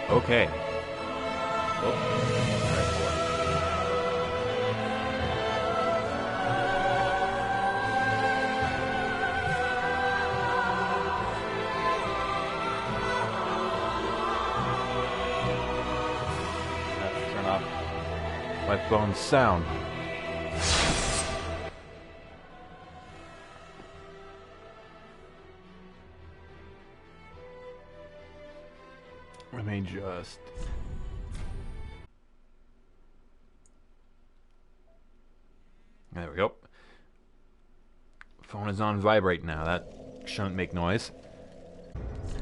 Okay. Oh. Turn off my phone's sound. Let me just... There we go. Phone is on vibrate now. That shouldn't make noise.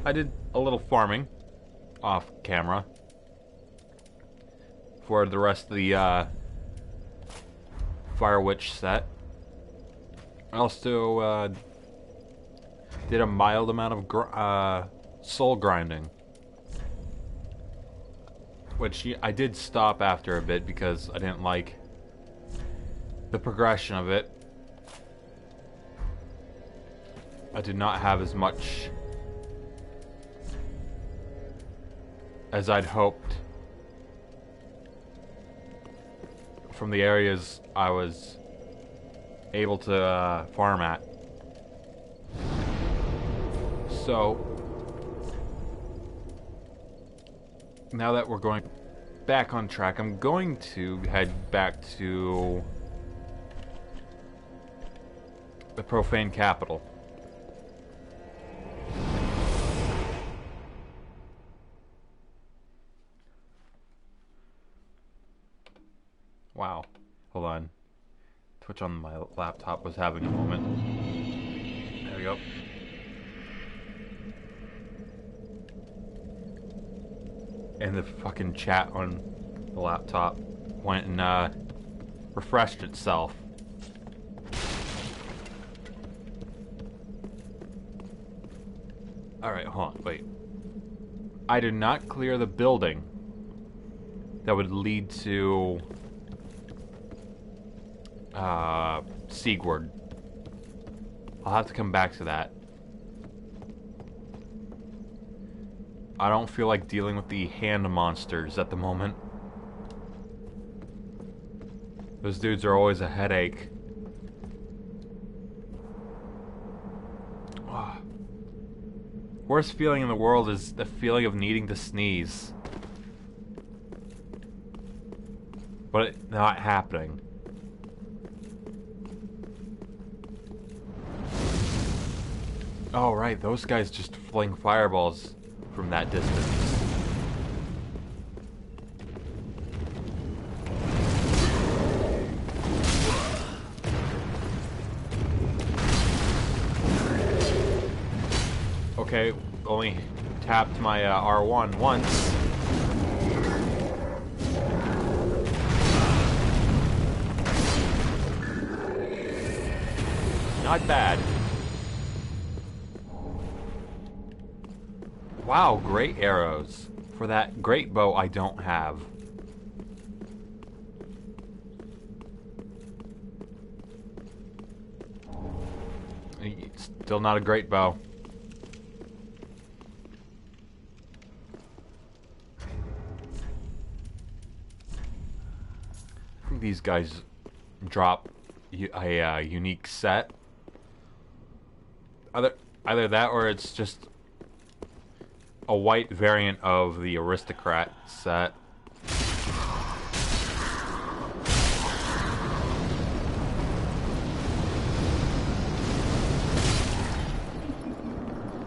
I did a little farming off camera for the rest of the Fire Witch set. I also did a mild amount of soul grinding, which I did stop after a bit because I didn't like the progression of it. I did not have as much as I'd hoped from the areas I was able to farm at. So now that we're going back on track, I'm going to head back to the Profane Capital. Wow. Hold on. Twitch on my laptop was having a moment. There we go. And the fucking chat on the laptop went and refreshed itself. Alright, hold on, wait. I did not clear the building that would lead to Siegward. I'll have to come back to that. I don't feel like dealing with the hand monsters at the moment. Those dudes are always a headache. Worst feeling in the world is the feeling of needing to sneeze. But it not happening. Oh right, those guys just fling fireballs from that distance. Okay, only tapped my R1 once. Not bad. Wow, great arrows. For that great bow I don't have. Still not a great bow. I think these guys drop a unique set. Either that or it's just a white variant of the aristocrat set.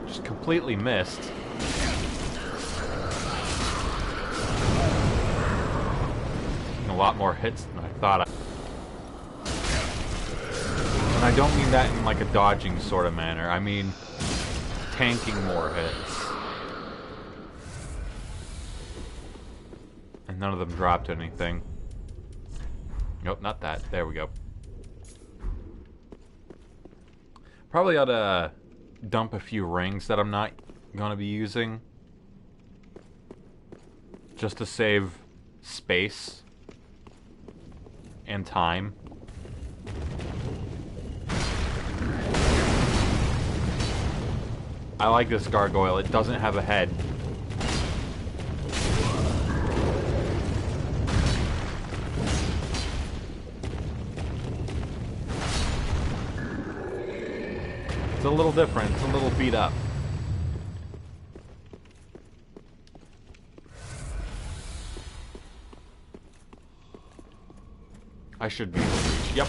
Just completely missed. A lot more hits than I thought. And I don't mean that in like a dodging sort of manner. I mean tanking more hits. And none of them dropped anything. Nope, not that. There we go. Probably ought to dump a few rings that I'm not going to be using. Just to save space and time. I like this gargoyle. It doesn't have a head. a little different. It's a little beat up. I should be able to reach. Yep.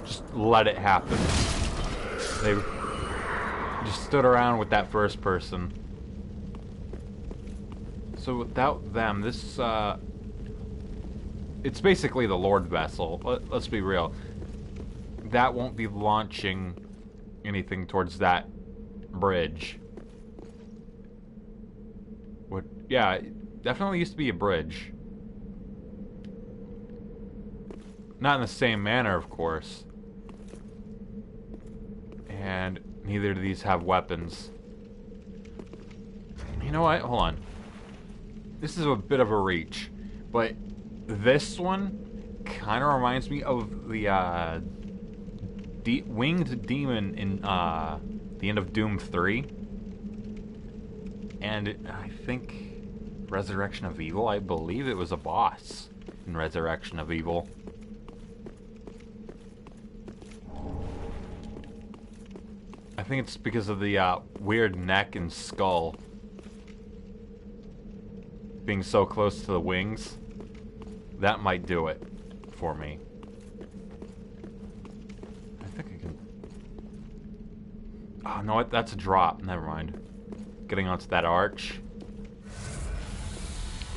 Just let it happen. They just stood around with that first person. So without them, this, it's basically the Lord vessel. Let's be real. That won't be launching anything towards that bridge. What? Yeah, it definitely used to be a bridge. Not in the same manner, of course. And neither do these have weapons. You know what? Hold on. This is a bit of a reach, but this one kind of reminds me of the winged demon in the end of Doom 3. And I think Resurrection of Evil, I believe it was a boss in Resurrection of Evil. I think it's because of the weird neck and skull being so close to the wings. That might do it for me. I think I can... Oh, no, that's a drop. Never mind. Getting onto that arch.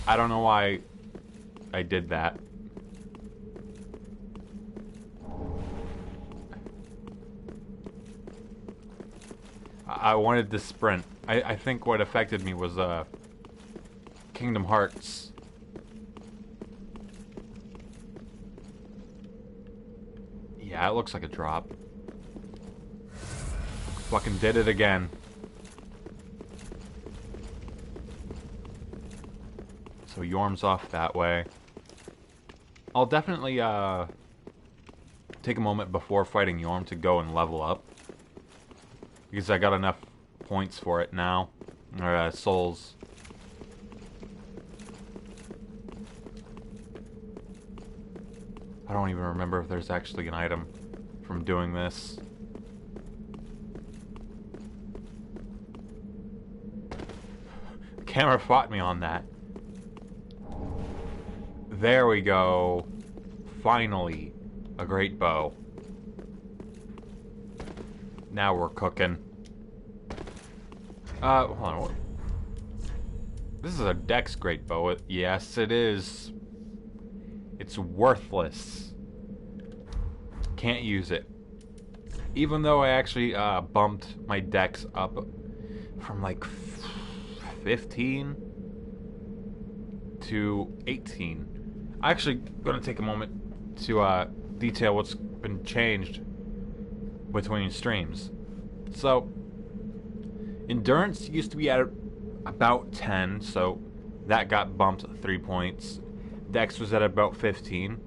I don't know why I did that. I wanted to sprint. I think what affected me was Kingdom Hearts. Yeah, it looks like a drop. Fucking did it again. So Yorm's off that way. I'll definitely take a moment before fighting Yorm to go and level up. Because I got enough points for it now. Or souls. I don't even remember if there's actually an item from doing this. The camera fought me on that. There we go. Finally, a great bow. Now we're cooking. Hold on. This is a Dex great bow. Yes, it is. It's worthless. Can't use it. Even though I actually bumped my Dex up from like 15 to 18. I'm actually gonna take a moment to detail what's been changed between streams. So, endurance used to be at about 10, so that got bumped 3 points. Dex was at about 15,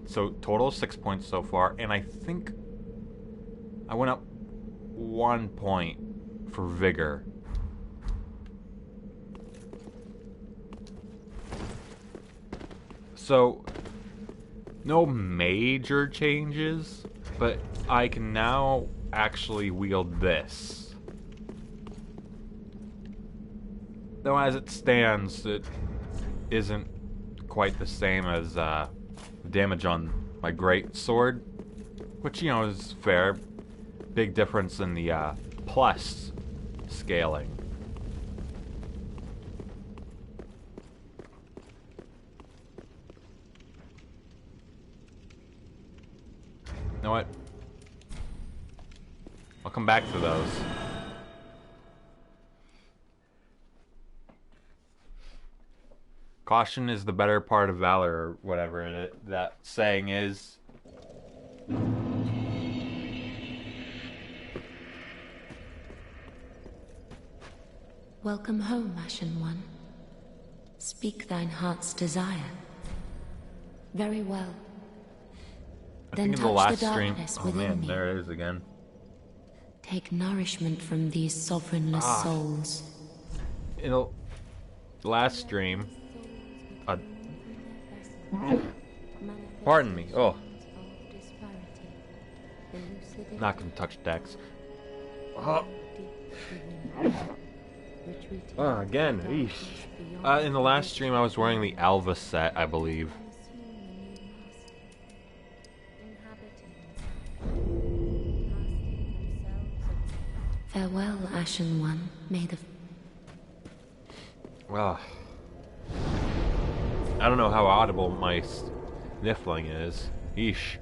so total 6 points so far, and I think I went up 1 point for vigor. So, no major changes, but I can now actually wield this. Though as it stands, it isn't quite the same as damage on my great sword, which, you know, is fair. Big difference in the plus scaling. You know what? I'll come back to those. Caution is the better part of valor, or whatever that saying is. Welcome home, Ashen One. Speak thine heart's desire. Very well. I Then think in the touch last the stream. darkness Oh within man, me. there it is again. Take nourishment from these sovereignless souls. In the last stream, Pardon me. Oh. Not gonna touch Dex. Oh. Again. Eesh. In the last stream, I was wearing the Alva set, I believe. Farewell, Ashen One, made of... Well, I don't know how audible my sniffling is. Eesh.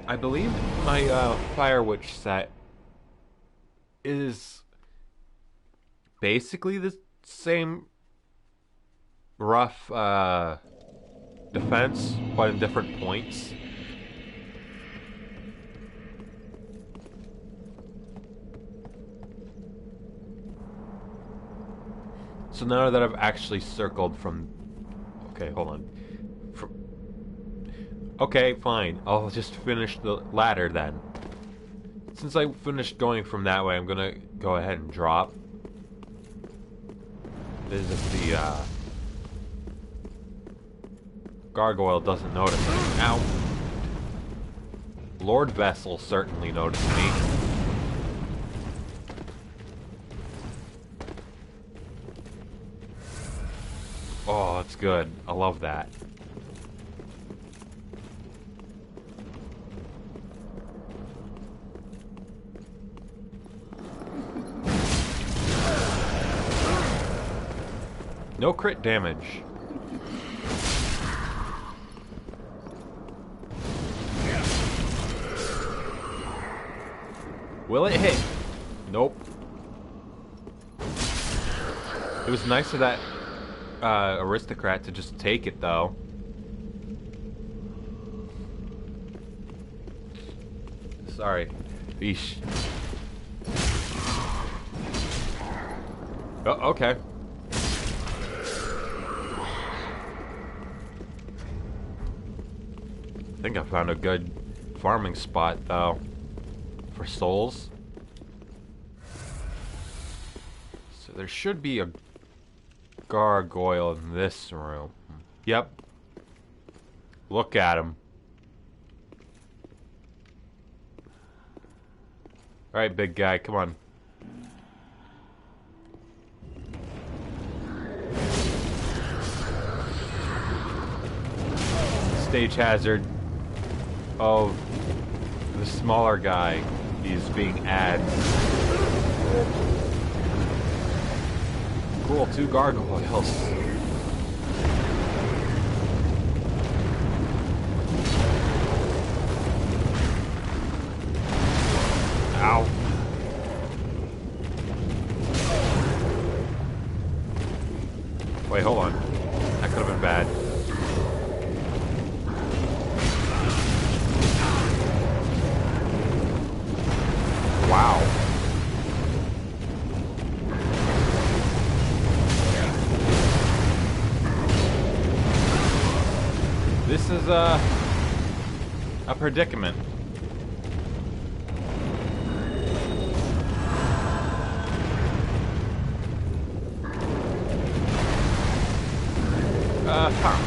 I believe my Fire Witch set is basically the same rough defense, but in different points. So now that I've actually circled from... Okay, hold on. Okay, fine. I'll just finish the ladder then. Since I finished going from that way, I'm gonna go ahead and drop. This is the, gargoyle doesn't notice me. Ow. Lord Vessel certainly noticed me. Oh, that's good. I love that. No crit damage. Will it hit? Nope. It was nice of that aristocrat to just take it, though. Sorry. Eesh. Oh, okay. I think I found a good farming spot, though, for souls. So there should be a gargoyle in this room. Yep. Look at him. Alright, big guy, come on. Stage hazard of the smaller guy is being added. Cool, 2 gargoyles. Ow. Wait, hold on. That could have been bad. Wow. This is a predicament. Huh.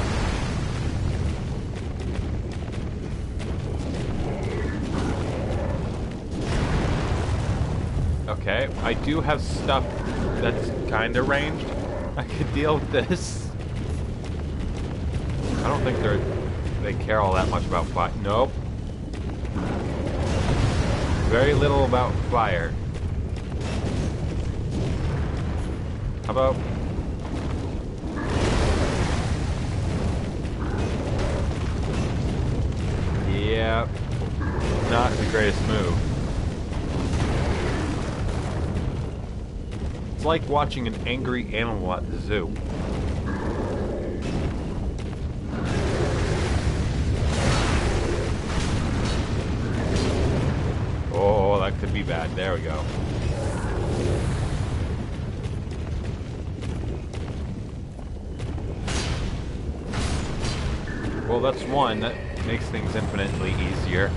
Okay, I do have stuff that's kinda ranged. I could deal with this. I don't think they care all that much about fire. Nope. Very little about fire. How about... Yeah, not the greatest move. It's like watching an angry animal at the zoo. Oh, that could be bad. There we go. Well, that's one. That makes things infinitely easier.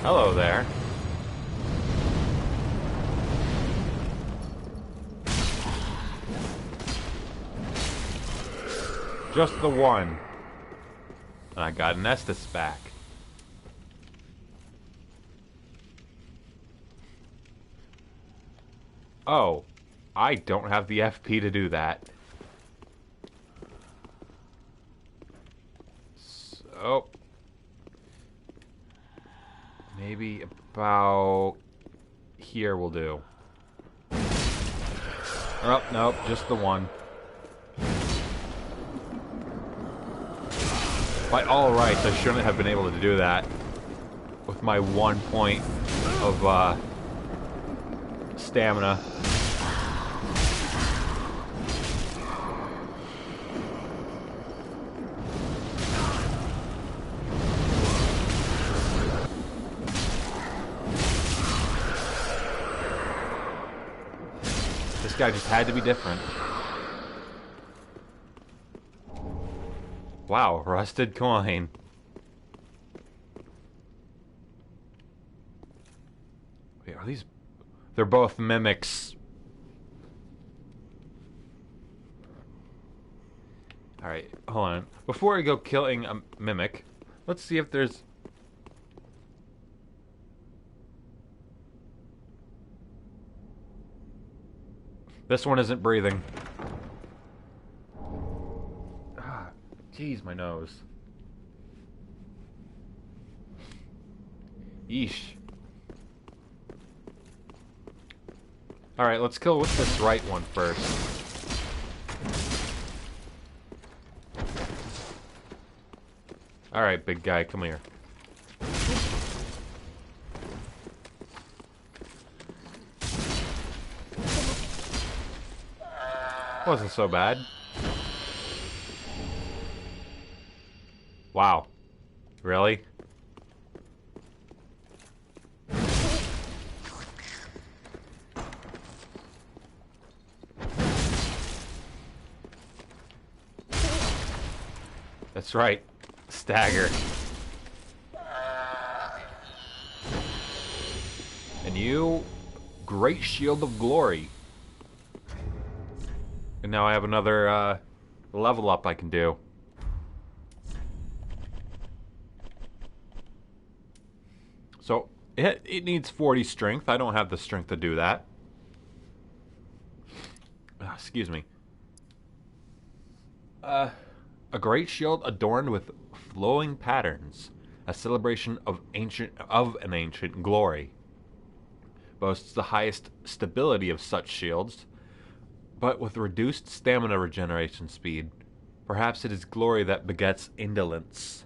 Hello there. Just the one. And I got an Estus back. Oh, I don't have the FP to do that. So, maybe about here will do. Oh, nope, just the one. By all rights, I shouldn't have been able to do that with my 1 point of stamina. This guy just had to be different. Wow, rusted coin. Wait, are these... They're both mimics. Alright, hold on. Before we go killing a mimic, let's see if there's... This one isn't breathing. Jeez, my nose. Yeesh. Alright, let's kill with this right one first. Alright, big guy, come here. Wasn't so bad. Wow. Really? That's right. Stagger. And you... Great Shield of Glory. And now I have another level up I can do. So, it needs 40 strength. I don't have the strength to do that. Excuse me. A great shield adorned with flowing patterns. A celebration of an ancient glory. Boasts the highest stability of such shields, but with reduced stamina regeneration speed. Perhaps it is glory that begets indolence.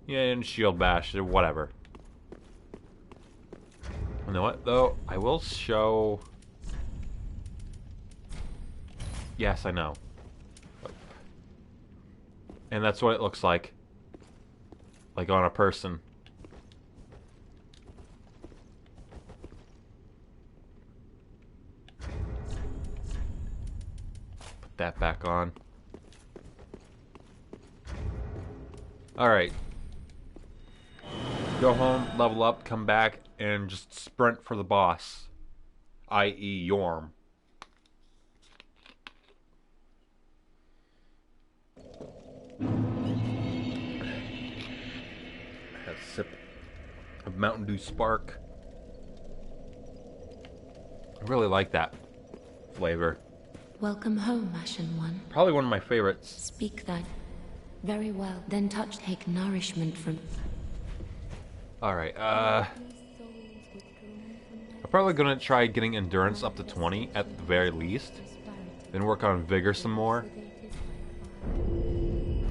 Yeah, and shield bash, or whatever. You know what, though? I will show... Yes, I know. And that's what it looks like. Like on a person. Put that back on. Alright. Go home, level up, come back, and just sprint for the boss. I.e. Yorm. Have a sip of Mountain Dew Spark. I really like that flavor. Welcome home, Ashen One. Probably one of my favorites. Speak that. Very well. Then take nourishment from... Alright, I'm probably gonna try getting endurance up to 20 at the very least. Then work on vigor some more.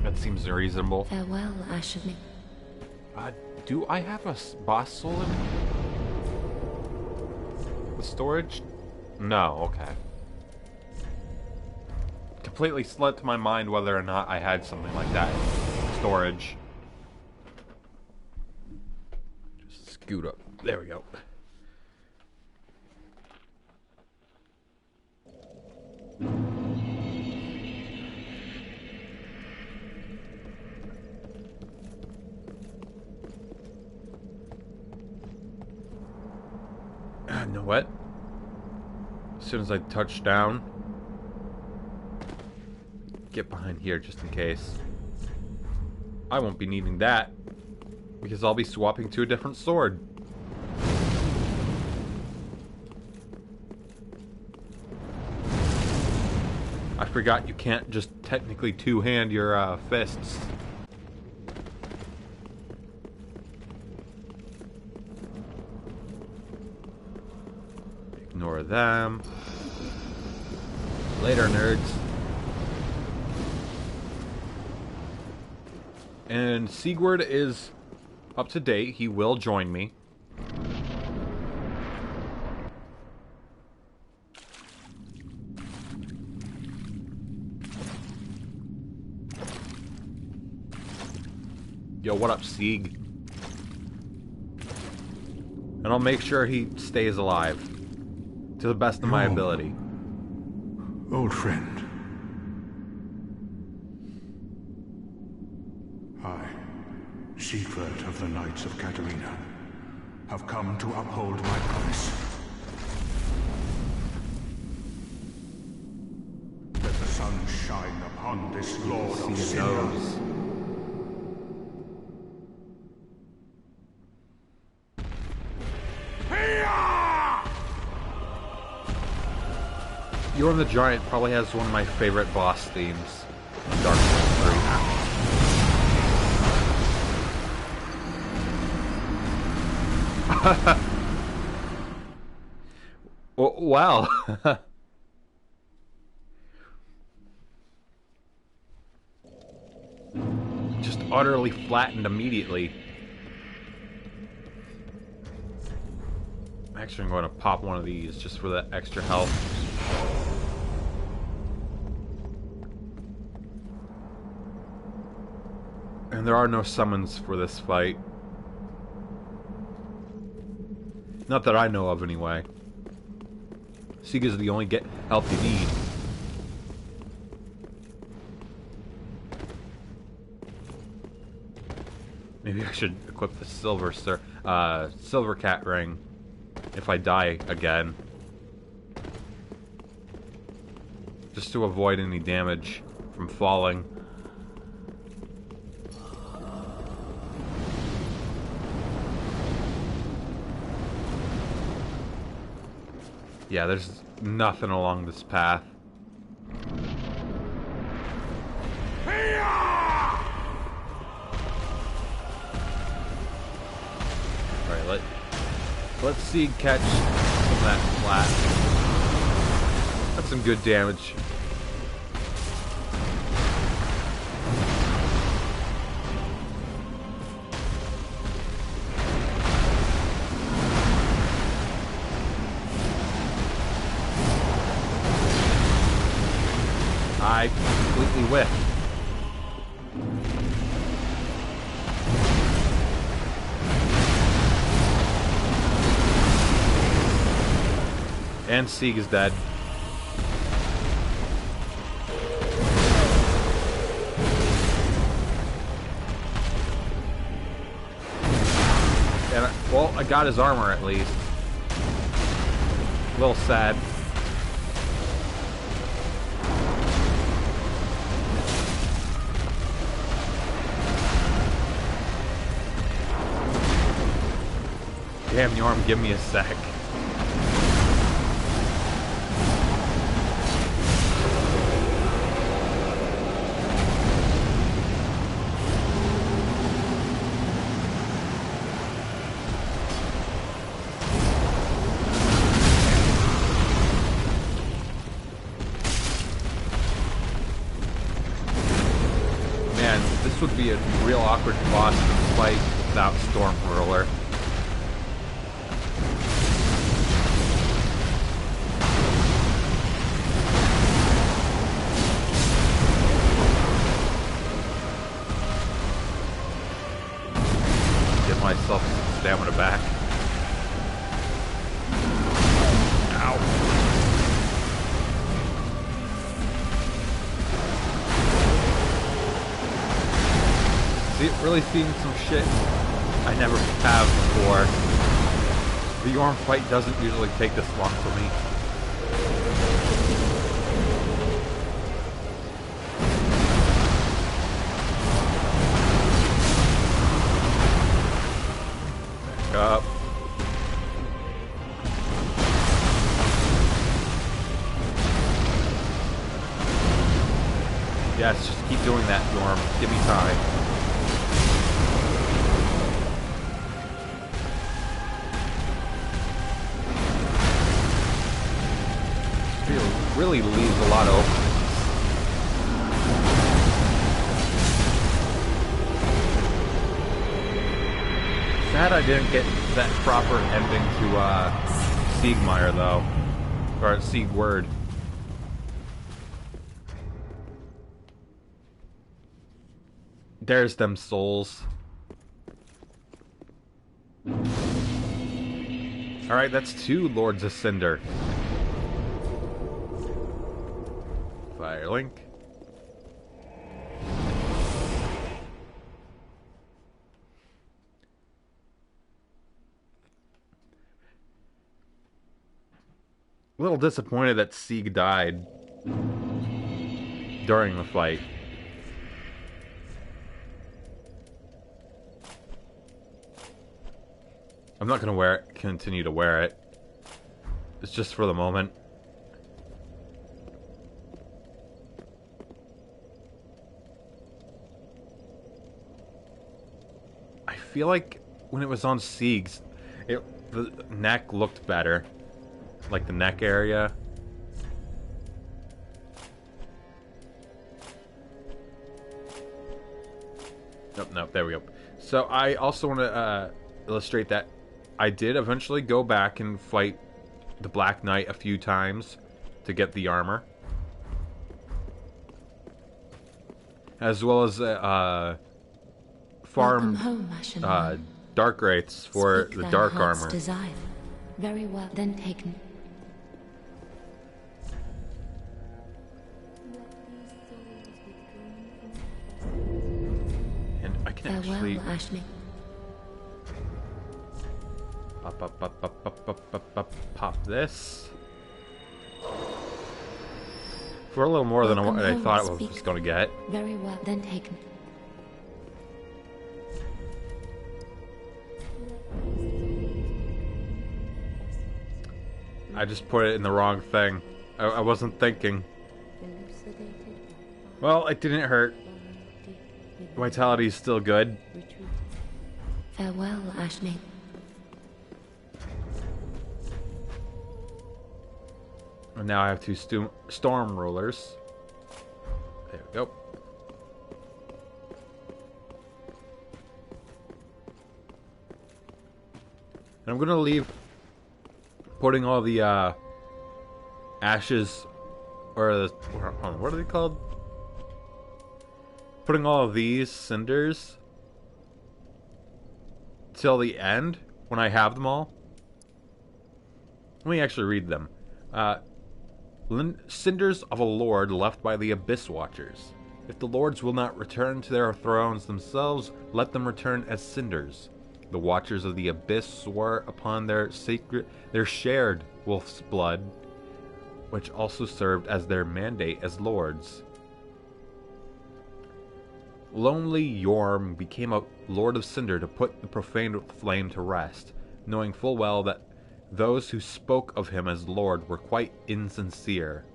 That seems reasonable. Farewell, Ashen. Do I have a boss soul in the storage? No, okay. Completely slipped my mind whether or not I had something like that. Storage. Just scoot up. There we go. You know what? As soon as I touch down, get behind here just in case. I won't be needing that, because I'll be swapping to a different sword. I forgot you can't just technically two-hand your fists. Ignore them. Later, nerds. And Sigurd is up to date. He will join me. Yo, what up, Sieg? And I'll make sure he stays alive. To the best of my ability. Old friend. I, Siegfried of the Knights of Catalina, have come to uphold my promise. Let the sun shine upon this Lord of Sinners. You're the Giant probably has one of my favorite boss themes. Dark Souls 3. Wow. Just utterly flattened immediately. Actually, I'm going to pop one of these just for that extra health. And there are no summons for this fight. Not that I know of, anyway. Sieg is the only help you need. Maybe I should equip the silver cat ring if I die again. Just to avoid any damage from falling. Yeah, there's nothing along this path. Alright, let's see catch some of that flat. That's some good damage. I completely whiffed. And Sieg is dead. And well, I got his armor at least. A little sad. Damn, Yorm, give me a sec. Man, this would be a real awkward boss to fight without Storm Whirler. Myself some stamina back. Ow. See, really seeing some shit I never have before. The Yorm fight doesn't usually take this long for me. Back up. Yes, just keep doing that, Yorm. Give me time. Really leaves a lot open. Sad I didn't get that proper ending to Siegmeyer though, or Siegward. There's them souls. Alright, that's 2 Lords of Cinder. Firelink. A little disappointed that Sieg died during the fight. I'm not gonna wear it, continue to wear it. It's just for the moment. I feel like when it was on Sieg's, the neck looked better. Like the neck area. Nope, there we go. So I also want to illustrate that I did eventually go back and fight the Black Knight a few times to get the armor. As well as farm home, dark wraiths for Speak the thy dark heart's armor. desire. Very well, then taken. And I can Farewell, actually Ashley. pop this for a little more than Welcome I home, thought I speak. was going to get. Very well, then taken. I just put it in the wrong thing. I wasn't thinking. Well, it didn't hurt. Vitality's still good. Farewell, Ashley. And now I have 2 storm rulers. There we go. And I'm gonna leave putting all the ashes, or the, what are they called? Putting all of these cinders till the end when I have them all. Let me actually read them. Cinders of a lord left by the Abyss Watchers. If the lords will not return to their thrones themselves, let them return as cinders. The Watchers of the Abyss swore upon their shared wolf's blood, which also served as their mandate as lords. Lonely Yorm became a Lord of Cinder to put the profane flame to rest, knowing full well that those who spoke of him as Lord were quite insincere.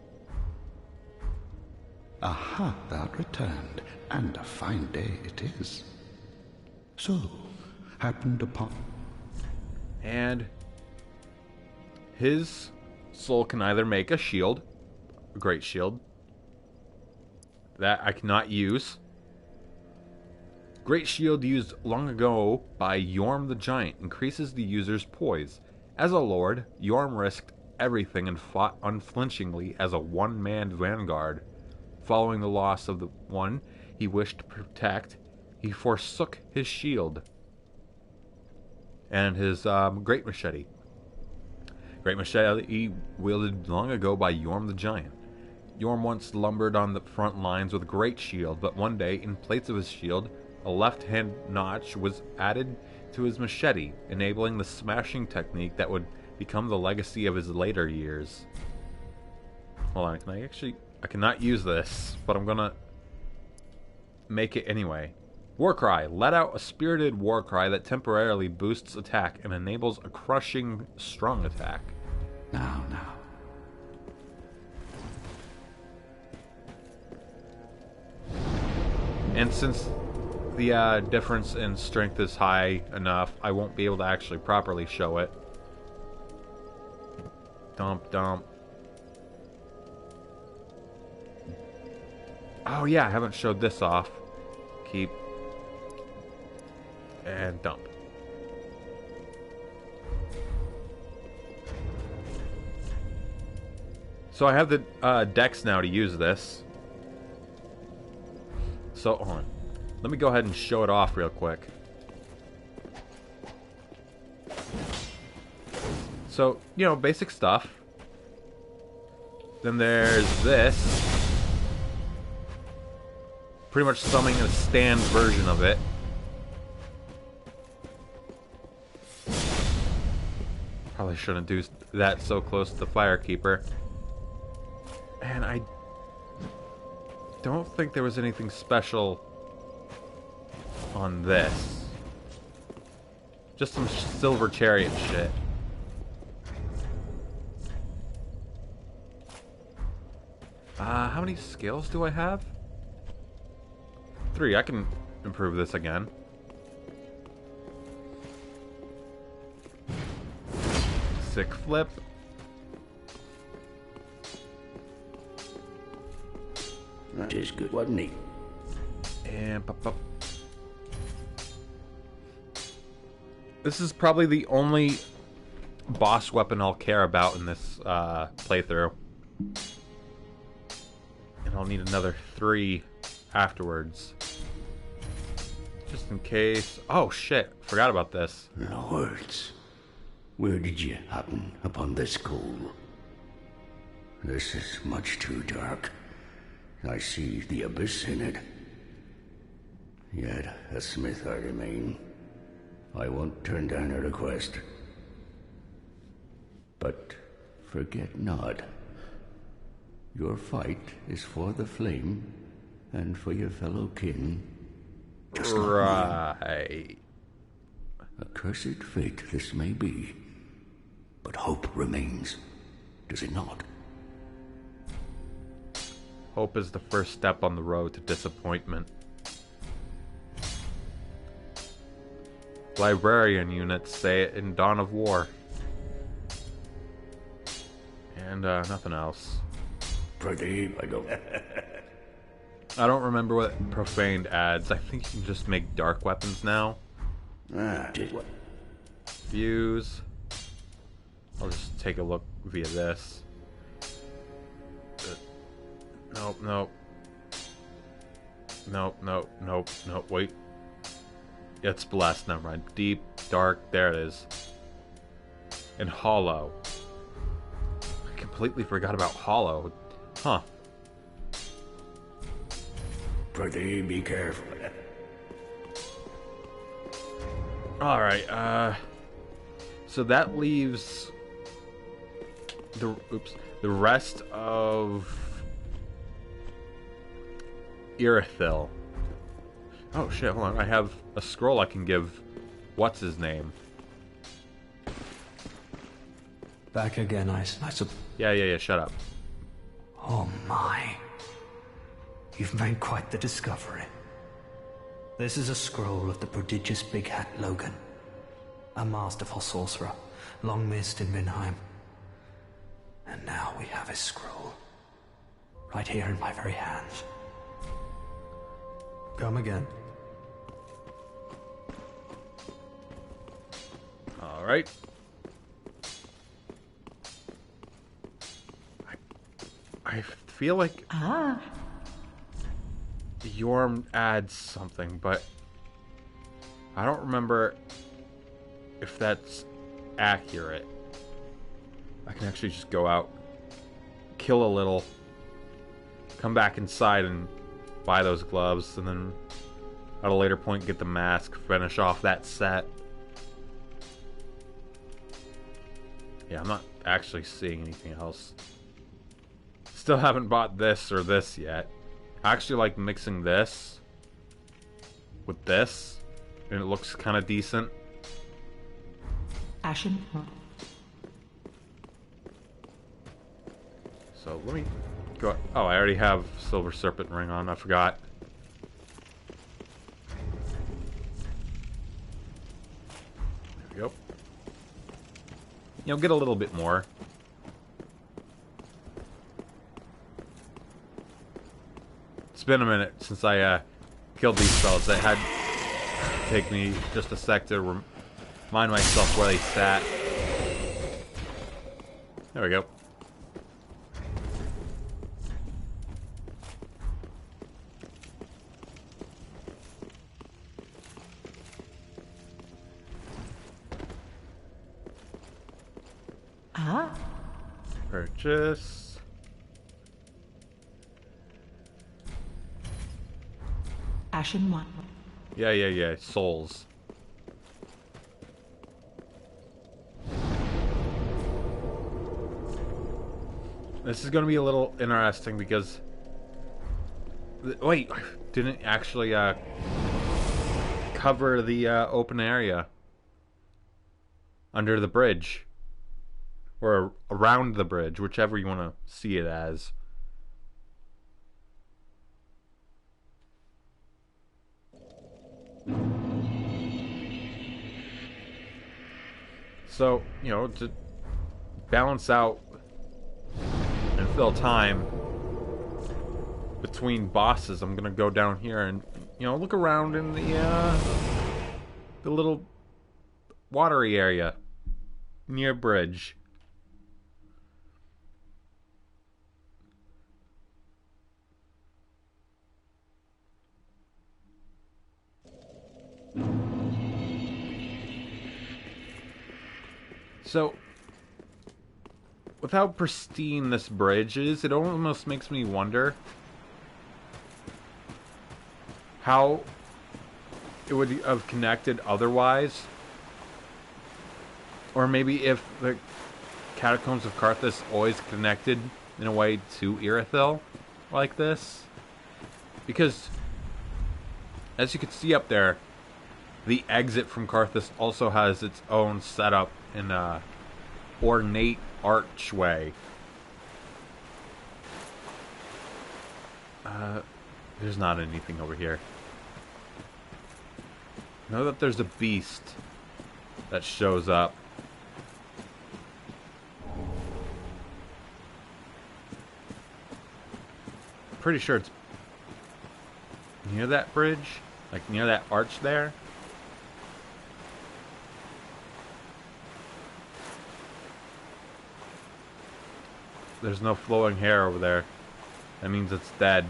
Aha, thou art returned, and a fine day it is. So, happened upon... And his soul can either make a shield, a great shield, that I cannot use. Great shield used long ago by Yorm the Giant increases the user's poise. As a lord, Yorm risked everything and fought unflinchingly as a one-man vanguard. Following the loss of the one he wished to protect, he forsook his shield and his great machete. Great machete wielded long ago by Yorm the Giant. Yorm once lumbered on the front lines with a great shield, but one day, in place of his shield, a left-hand notch was added to his machete, enabling the smashing technique that would become the legacy of his later years. Hold on, I cannot use this, but I'm gonna make it anyway. War cry. Let out a spirited war cry that temporarily boosts attack and enables a crushing strong attack. Now. And since the difference in strength is high enough, I won't be able to actually properly show it. Dump. Oh yeah, I haven't showed this off. Keep. And dump. So I have the dex now to use this. So, hold on. Let me go ahead and show it off real quick. So, you know, basic stuff. Then there's this. Pretty much summing a stand version of it. Probably shouldn't do that so close to the Firekeeper. And I don't think there was anything special on this. Just some silver chariot shit. How many skills do I have? 3. I can improve this again. Sick flip. That is good, wasn't he? And pop. This is probably the only boss weapon I'll care about in this playthrough. And I'll need another 3 afterwards. Just in case. Oh shit, forgot about this. Lords, where did you happen upon this coal? This is much too dark. I see the abyss in it. Yet a smith I remain. I won't turn down a request. But forget not, your fight is for the flame and for your fellow kin. Just right. A cursed fate this may be, but hope remains, does it not? Hope is the first step on the road to disappointment. Librarian units say it in Dawn of War. And nothing else. Pretty, I don't. I don't remember what profaned adds. I think you can just make dark weapons now. Did what? Fuse. I'll just take a look via this. Nope. Wait. It's blessed. Never mind. Deep, dark. There it is. And hollow. I completely forgot about hollow. Huh. Pretty, be careful. Alright, so that leaves the rest of Irithil. Oh shit, hold on, I have a scroll I can give what's his name. Back again, I Yeah, shut up. Oh my. You've made quite the discovery. This is a scroll of the prodigious Big Hat Logan, a masterful sorcerer, long missed in Minheim. And now we have his scroll, right here in my very hands. Come again. Alright. I feel like Yorm adds something, but I don't remember if that's accurate. I can actually just go out, kill a little, come back inside and buy those gloves, and then at a later point get the mask, finish off that set. Yeah, I'm not actually seeing anything else. Still haven't bought this or this yet. I actually like mixing this with this, and it looks kind of decent. Ashen. So let me go. Oh, I already have Silver Serpent Ring on. I forgot. There we go. You know, get a little bit more. It's been a minute since I killed these fellas. It had to take me just a sec to remind myself where they sat. There we go. Ah. Purchase. Ashen one. Yeah. Souls. This is going to be a little interesting because... Wait, didn't actually cover the open area under the bridge. Or around the bridge, whichever you want to see it as. So, you know, to balance out and fill time between bosses, I'm gonna go down here and, you know, look around in the little watery area near bridge. So, with how pristine this bridge is, it almost makes me wonder how it would have connected otherwise. Or maybe if the Catacombs of Carthus always connected in a way to Irithyll like this. Because, as you can see up there, the exit from Carthus also has its own setup in a ornate archway. There's not anything over here. Know that there's a beast that shows up. Pretty sure it's near that bridge, like near that arch there. There's no flowing hair over there. That means it's dead.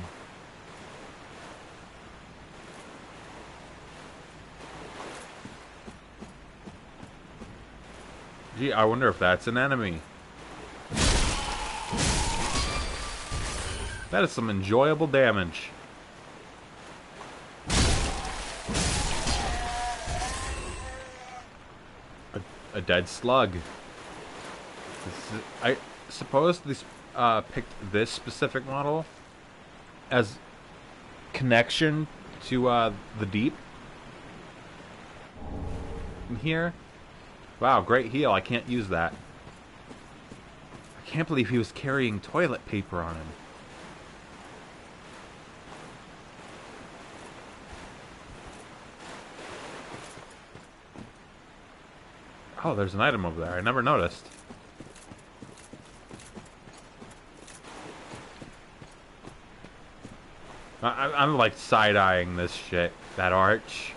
Gee, I wonder if that's an enemy. That is some enjoyable damage. A dead slug. I suppose this picked this specific model as connection to the deep in here. Wow, great heal. I can't use that. I can't believe he was carrying toilet paper on him. Oh, there's an item over there. I never noticed. I'm like side-eyeing this shit. That arch.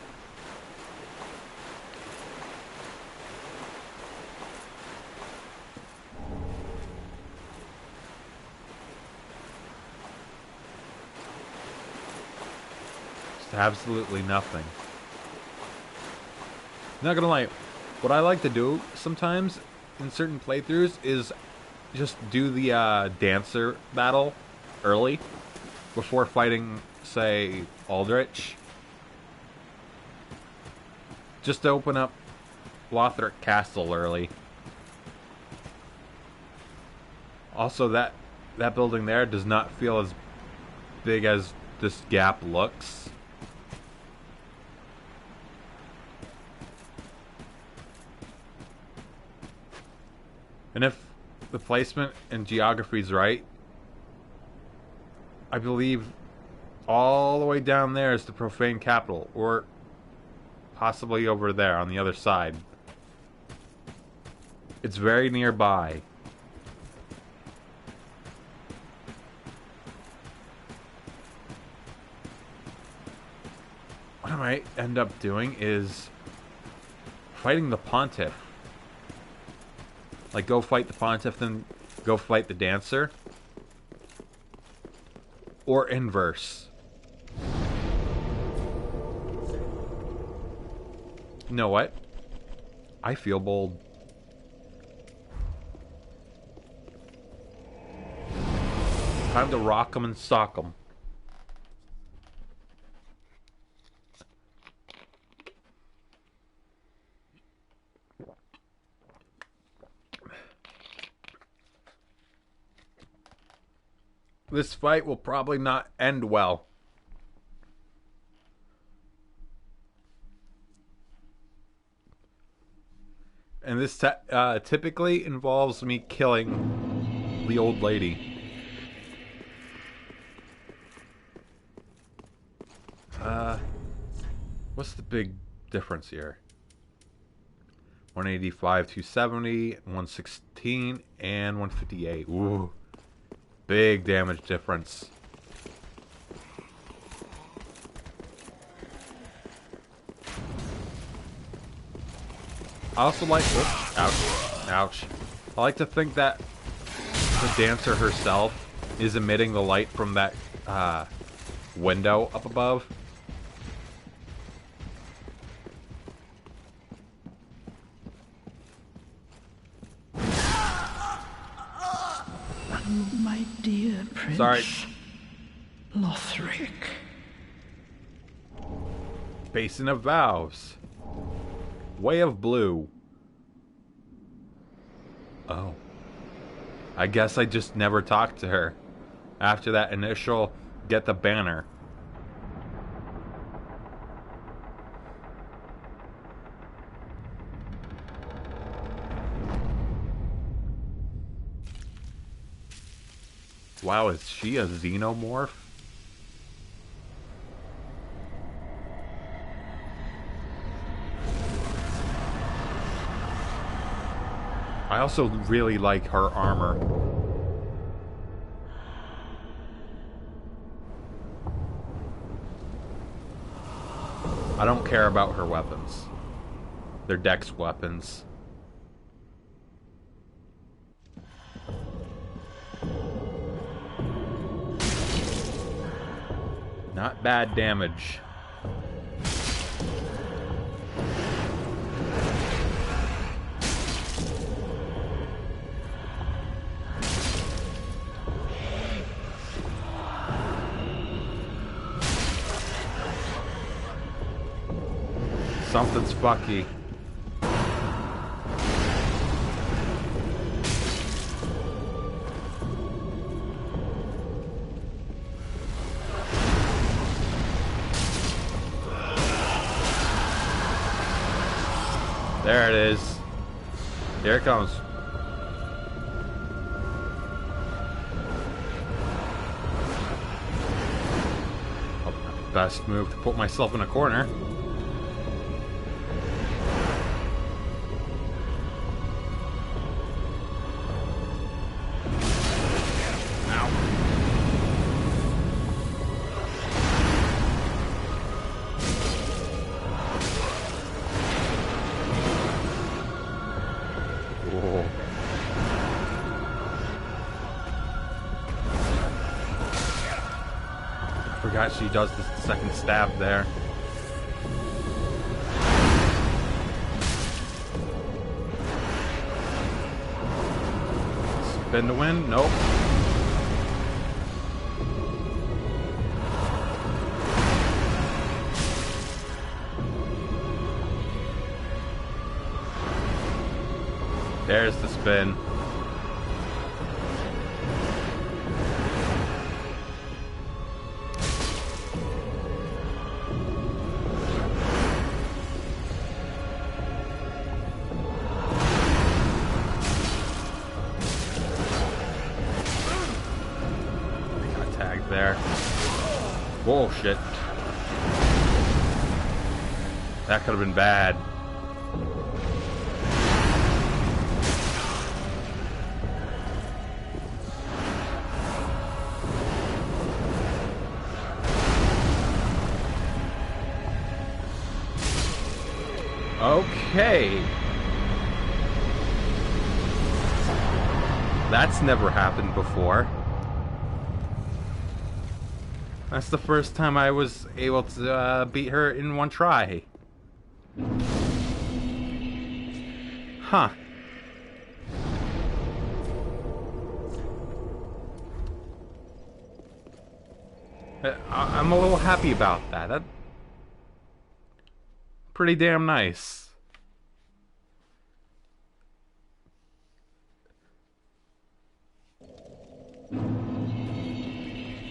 Just absolutely nothing. Not gonna lie. What I like to do sometimes in certain playthroughs is just do the dancer battle early before fighting, say, Aldrich. Just to open up Lothric Castle early. Also, that building there does not feel as big as this gap looks. And if the placement and geography is right, I believe all the way down there is the profane capital, or possibly over there on the other side. It's very nearby. What I might end up doing is fighting the Pontiff. Like, go fight the Pontiff, then go fight the Dancer. Or inverse. You know what? I feel bold. Time to rock 'em and sock 'em. This fight will probably not end well. And this typically involves me killing the old lady. What's the big difference here? 185, 270, 116, and 158. Ooh. Big damage difference. I also like... Oops, ouch. Ouch. I like to think that the Dancer herself is emitting the light from that window up above. My dear Prince. Sorry. Lothric. Basin of Vows. Way of Blue. Oh. I guess I just never talked to her after that initial get the banner. Wow, is she a xenomorph? I also really like her armor. I don't care about her weapons. They're Dex weapons. Not bad damage. Something's fucky. There it is. Here it comes. Oh, best move to put myself in a corner. Forgot she does the second stab there. Spin to win? Nope. There's the spin. there. Whoa, shit. That could have been bad. Okay. That's never happened before. That's the first time I was able to beat her in one try. Huh. I'm a little happy about that. That's pretty damn nice.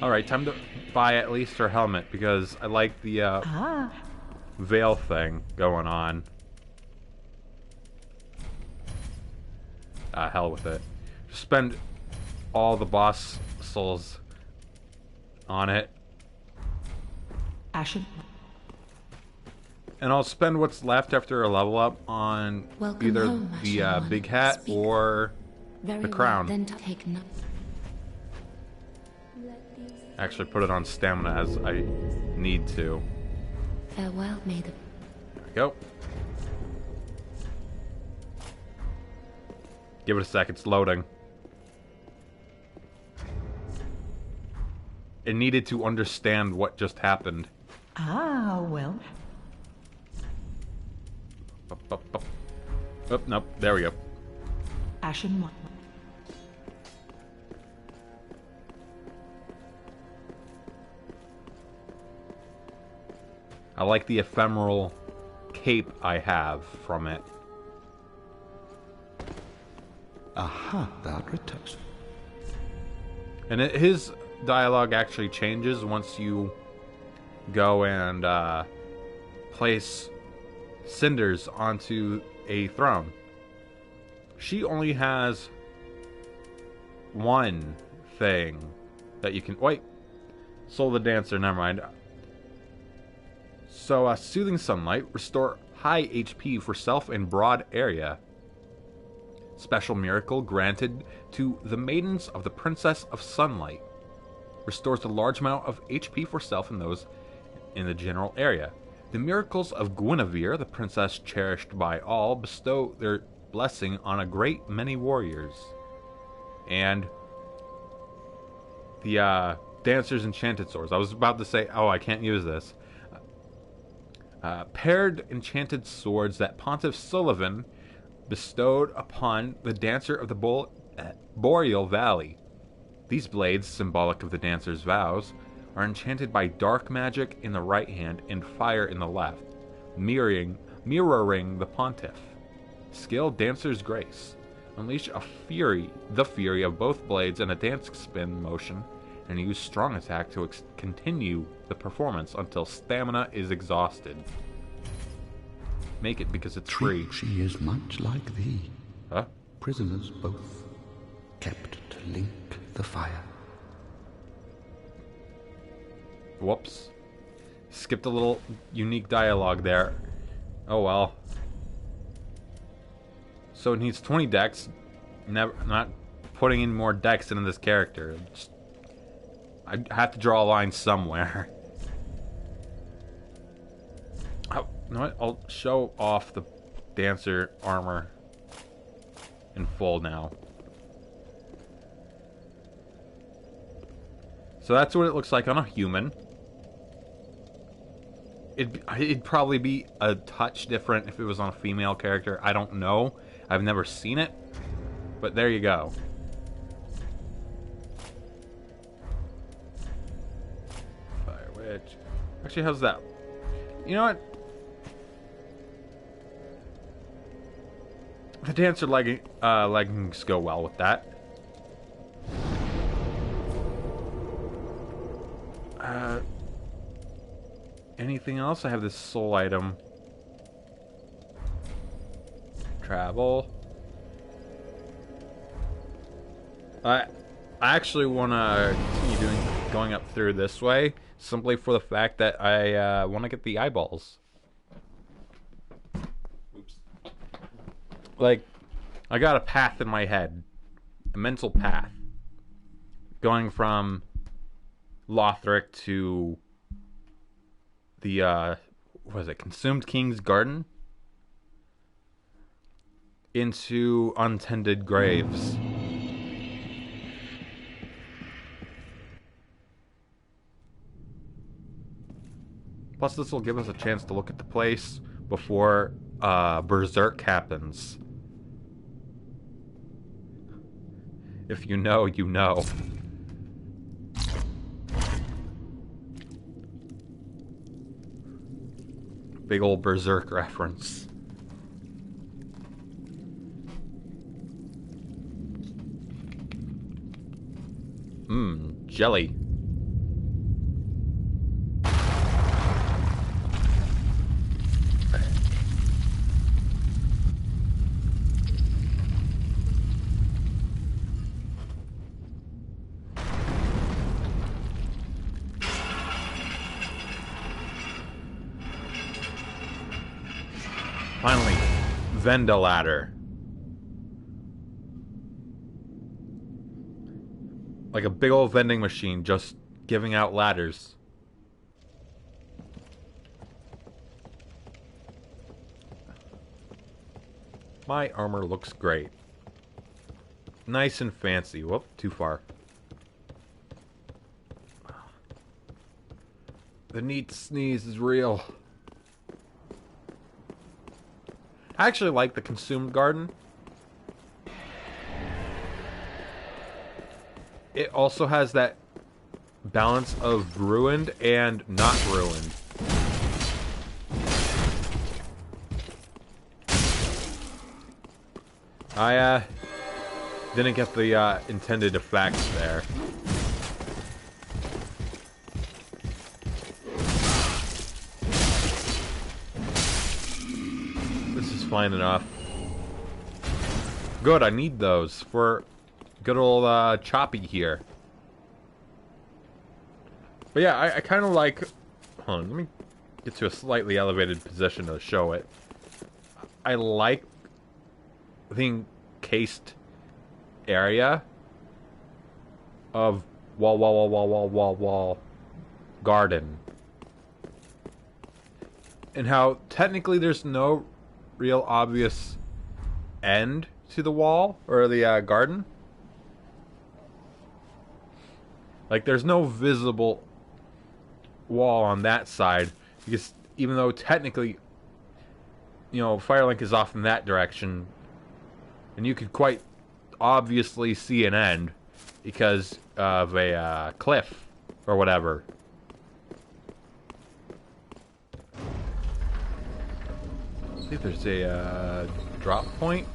Alright, time to buy at least her helmet, because I like the veil thing going on. Hell with it. Just spend all the boss souls on it. Ashen. And I'll spend what's left after a level up on either home, the big hat or the crown. Then take no. Actually put it on stamina as I need to. Farewell, may the... There we go. Give it a sec, it's loading. It needed to understand what just happened. Ah, well. Up. Oh, nope, there we go. Ashen one. I like the ephemeral cape I have from it. Aha, that returns. And his dialogue actually changes once you go and place cinders onto a throne. She only has one thing that you can... Wait. Soul the Dancer, never mind. So, Soothing Sunlight, restore high HP for self in broad area. Special miracle granted to the Maidens of the Princess of Sunlight. Restores a large amount of HP for self and those in the general area. The miracles of Guinevere, the princess cherished by all, bestow their blessing on a great many warriors. And the Dancer's Enchanted Swords. I was about to say, oh, I can't use this. Paired enchanted swords that Pontiff Sullivan bestowed upon the Dancer of the Boreal Valley. These blades, symbolic of the Dancer's vows, are enchanted by dark magic in the right hand and fire in the left, mirroring the Pontiff. Skill Dancer's Grace. Unleash the fury of both blades in a dance spin motion, and use strong attack to continue the performance until stamina is exhausted. Make it because it's free. She is much like thee. Huh? Prisoners both, kept to link the fire. Whoops. Skipped a little unique dialogue there. Oh well. So it needs 20 decks. Not putting in more decks into this character. I have to draw a line somewhere. Oh, you know what? I'll show off the Dancer armor in full now. So that's what it looks like on a human. It'd probably be a touch different if it was on a female character. I don't know. I've never seen it. But there you go. Fire Witch. Actually, how's that? You know what? The Dancer leggings go well with that. Anything else? I have this soul item. Travel. I actually want to continue going up through this way, simply for the fact that I want to get the eyeballs. Oops. Like, I got a path in my head, a mental path, going from Lothric to the what was it, Consumed King's Garden, into untended graves. Plus, this will give us a chance to look at the place before Berserk happens. If you know, you know. Big old Berserk reference. Jelly. Finally, Venda ladder. Like a big old vending machine just giving out ladders. My armor looks great. Nice and fancy. Whoop, too far. The neat sneeze is real. I actually like the Consumed Garden. It also has that balance of ruined and not ruined. I didn't get the intended effects there. This is fine enough. Good, I need those for good old Choppy here. But yeah, I kind of like... Hold on, let me get to a slightly elevated position to show it. I like the encased area of wall garden. And how technically there's no real obvious end to the wall or the garden. Like, there's no visible wall on that side, because even though technically, you know, Firelink is off in that direction, and you could quite obviously see an end because of a cliff or whatever. See if there's a drop point.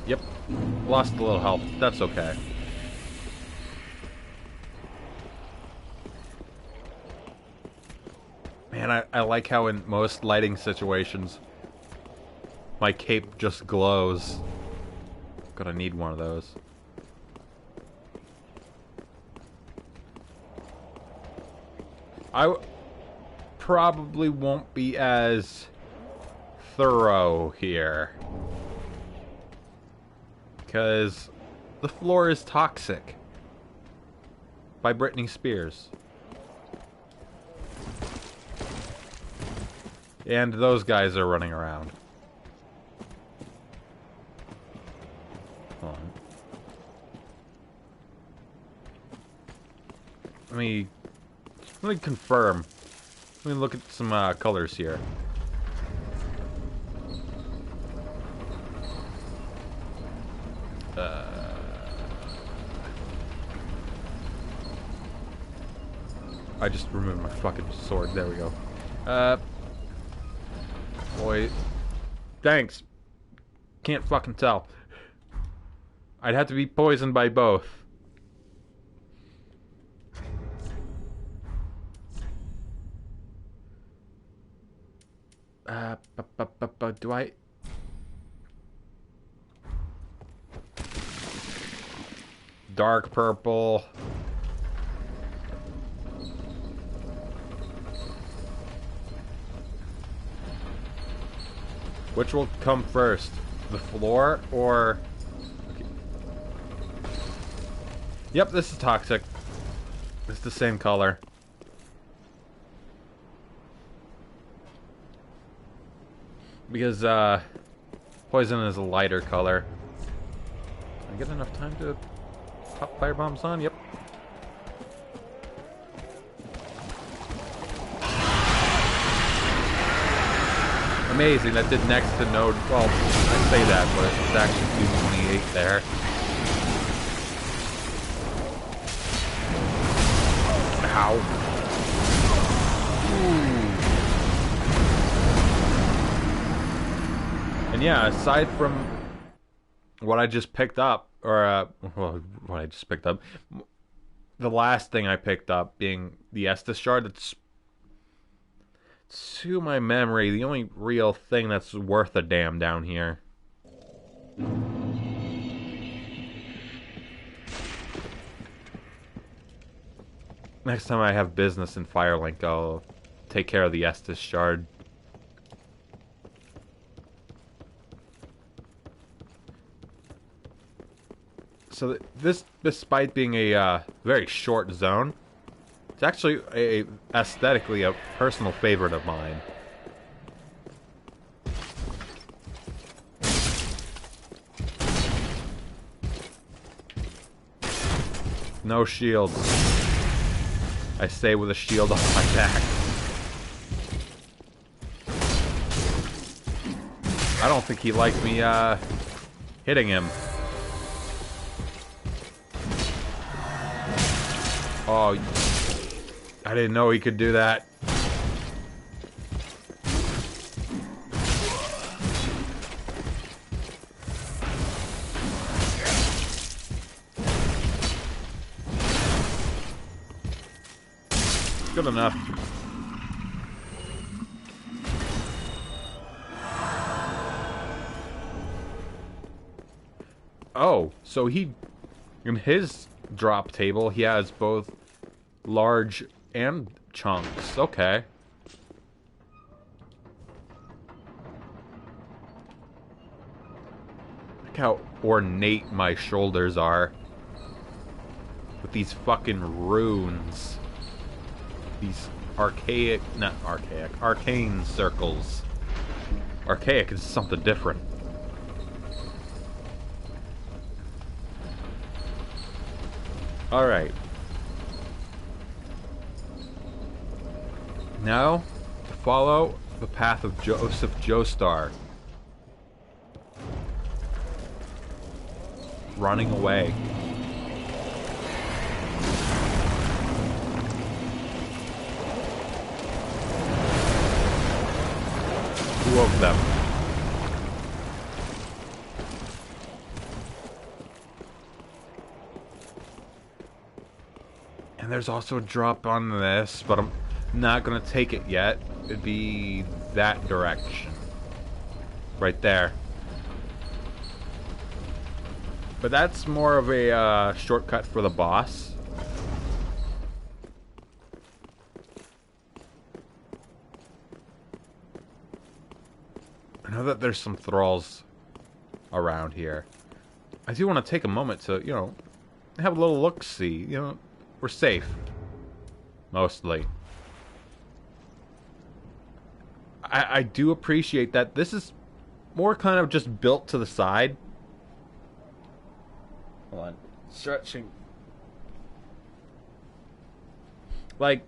Yep, lost a little health. That's okay. Man, I like how in most lighting situations my cape just glows. Gonna need one of those. I probably won't be as thorough here, because The Floor is Toxic by Britney Spears. And those guys are running around. Hold on. Let me confirm. Let me look at some colors here. I just removed my fucking sword. There we go. Boy, thanks. Can't fucking tell. I'd have to be poisoned by both. Do I? dark purple. Which will come first? The floor or... Okay. Yep, this is toxic. It's the same color. Because, poison is a lighter color. I get enough time to pop fire bombs on? Yep. Amazing, that did next to no... Well, I say that, but it's actually 228 there. Ow. Ooh. And yeah, aside from what I just picked up, or, well, what I just picked up, the last thing I picked up being the Estus shard, that's, to my memory, the only real thing that's worth a damn down here. Next time I have business in Firelink, I'll take care of the Estus shard. So this, despite being a very short zone, it's actually aesthetically a personal favorite of mine. No shields. I stay with a shield on my back. I don't think he liked me hitting him. Oh, I didn't know he could do that. Good enough. Oh, so he, in his drop table, he has both large and chunks. Okay. Look how ornate my shoulders are. With these fucking runes. These archaic, not archaic, arcane circles. Archaic is something different. Alright. Now, to follow the path of Joseph Joestar. Running away. Two of them. And there's also a drop on this, but I'm not gonna take it yet. It'd be that direction. Right there. But that's more of a shortcut for the boss. I know that there's some thralls around here. I do want to take a moment to, you know, have a little look-see. You know, we're safe. Mostly. I do appreciate that this is more kind of just built to the side. Hold on. Stretching. Like,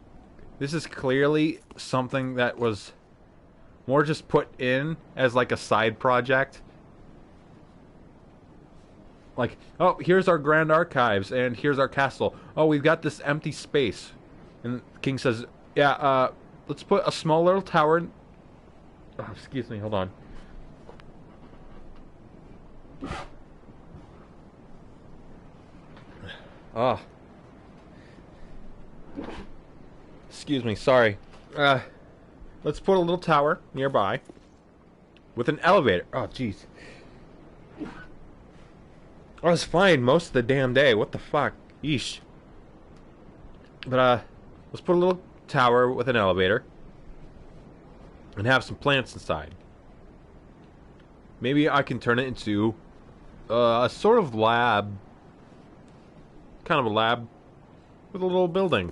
this is clearly something that was more just put in as like a side project. Like, oh, here's our grand archives, and here's our castle. Oh, we've got this empty space. And the king says, yeah, let's put a small little tower in... Oh, excuse me, hold on. Oh. Excuse me, sorry. Let's put a little tower nearby. With an elevator. Oh, jeez. I was fine most of the damn day. What the fuck? Yeesh. But, let's put a little tower with an elevator. And have some plants inside. Maybe I can turn it into a sort of lab. Kind of a lab with a little building.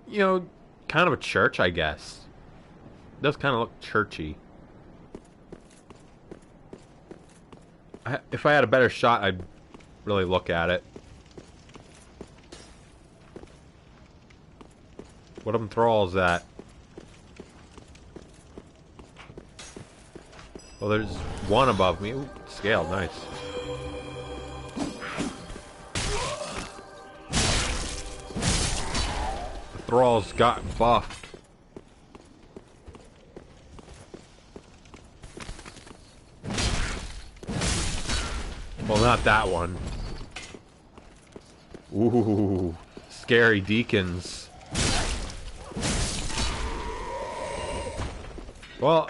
You know, kind of a church, I guess. It does kind of look churchy. If I had a better shot, I'd really look at it. What enthrall is that? Well, there's one above me. Ooh, scale, nice. The thralls got buffed. Well, not that one. Ooh, scary deacons. Well,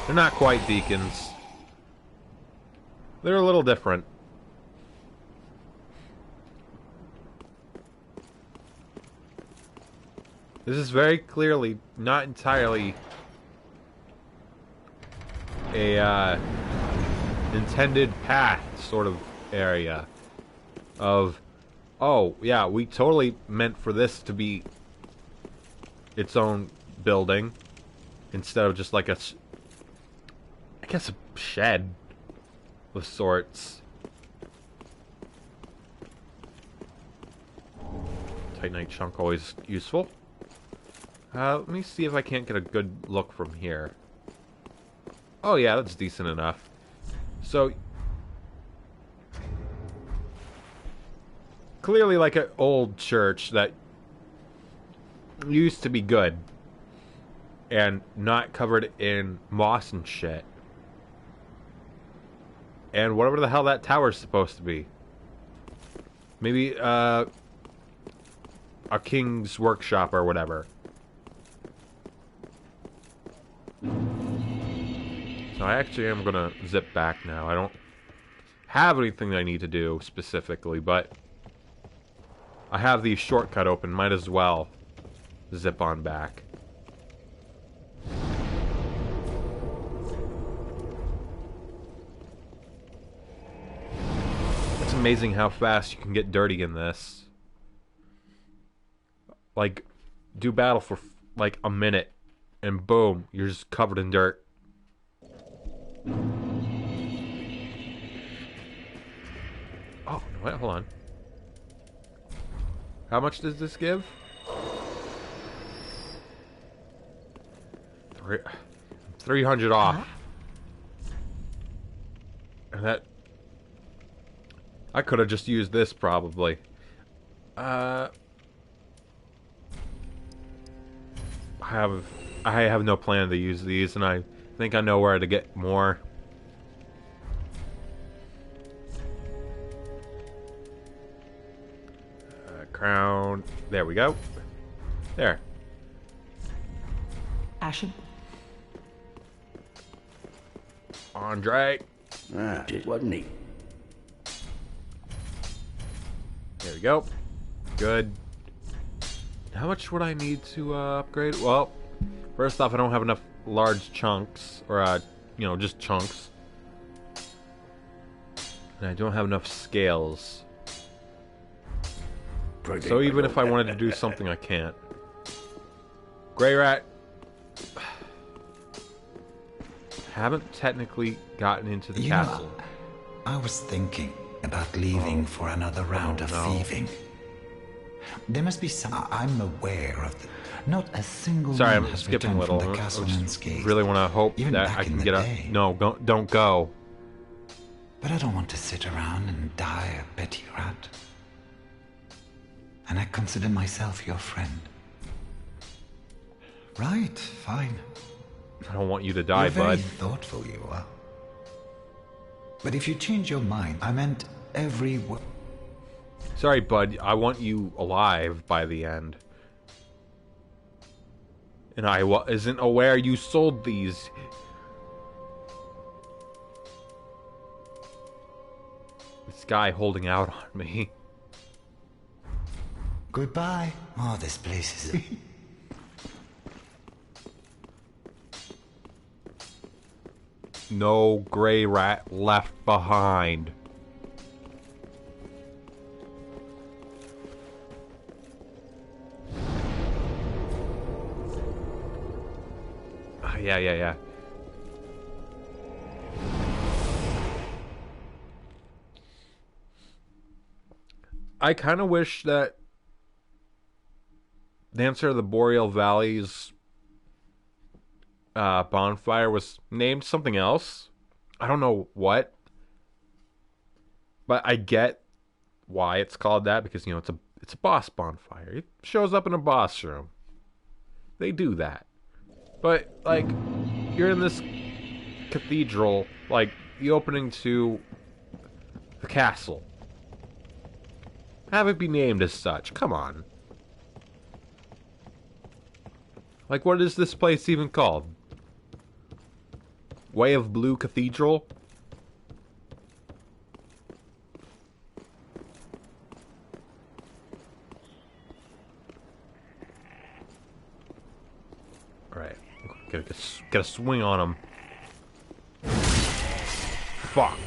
they're not quite deacons. They're a little different. This is very clearly not entirely a intended path sort of area of, oh yeah, we totally meant for this to be its own building instead of just like a, I guess, a shed of sorts. Titanite chunk always useful. Let me see if I can't get a good look from here. Oh yeah, that's decent enough. So, clearly like an old church that used to be good and not covered in moss and shit. And whatever the hell that tower's supposed to be. Maybe, a king's workshop or whatever. So I actually am gonna zip back now. I don't have anything that I need to do specifically, but I have the shortcut open. Might as well zip on back. It's amazing how fast you can get dirty in this. Like, do battle for like a minute, and boom, you're just covered in dirt. Oh, wait, hold on. How much does this give? 300 off. And that... I could have just used this, probably. I have no plan to use these, and I think I know where to get more. Crown. There we go. There. Ashen. Andre. Ah, it wasn't he? There we go. Good. How much would I need to upgrade? Well, first off, I don't have enough large chunks, or you know, just chunks. And I don't have enough scales. So even if I wanted to do something, I can't. Grey Rat. Haven't technically gotten into the castle. I was thinking about leaving for another round of thieving. There must be some. I'm aware of the. Not a single. Sorry, one I'm has skipping a returned little. from the castle unscathed. Really want to hope Even that back I in can the get up. day. No, don't go. But I don't want to sit around and die a petty rat. And I consider myself your friend. Right, fine. I don't want you to die, You're very bud. thoughtful, you are. But if you change your mind, I meant every word. Sorry, bud. I want you alive by the end. And I isn't aware you sold these. guy holding out on me. Goodbye. Oh, this place is... No gray rat left behind. Yeah. I kind of wish that Dancer of the Boreal Valley's bonfire was named something else. I don't know what, but I get why it's called that, because you know it's a boss bonfire. It shows up in a boss room. They do that, but like you're in this cathedral, like the opening to the castle. Have it be named as such. Come on. Like, what is this place even called? Way of Blue Cathedral? Alright. Gotta swing on him. Fuck.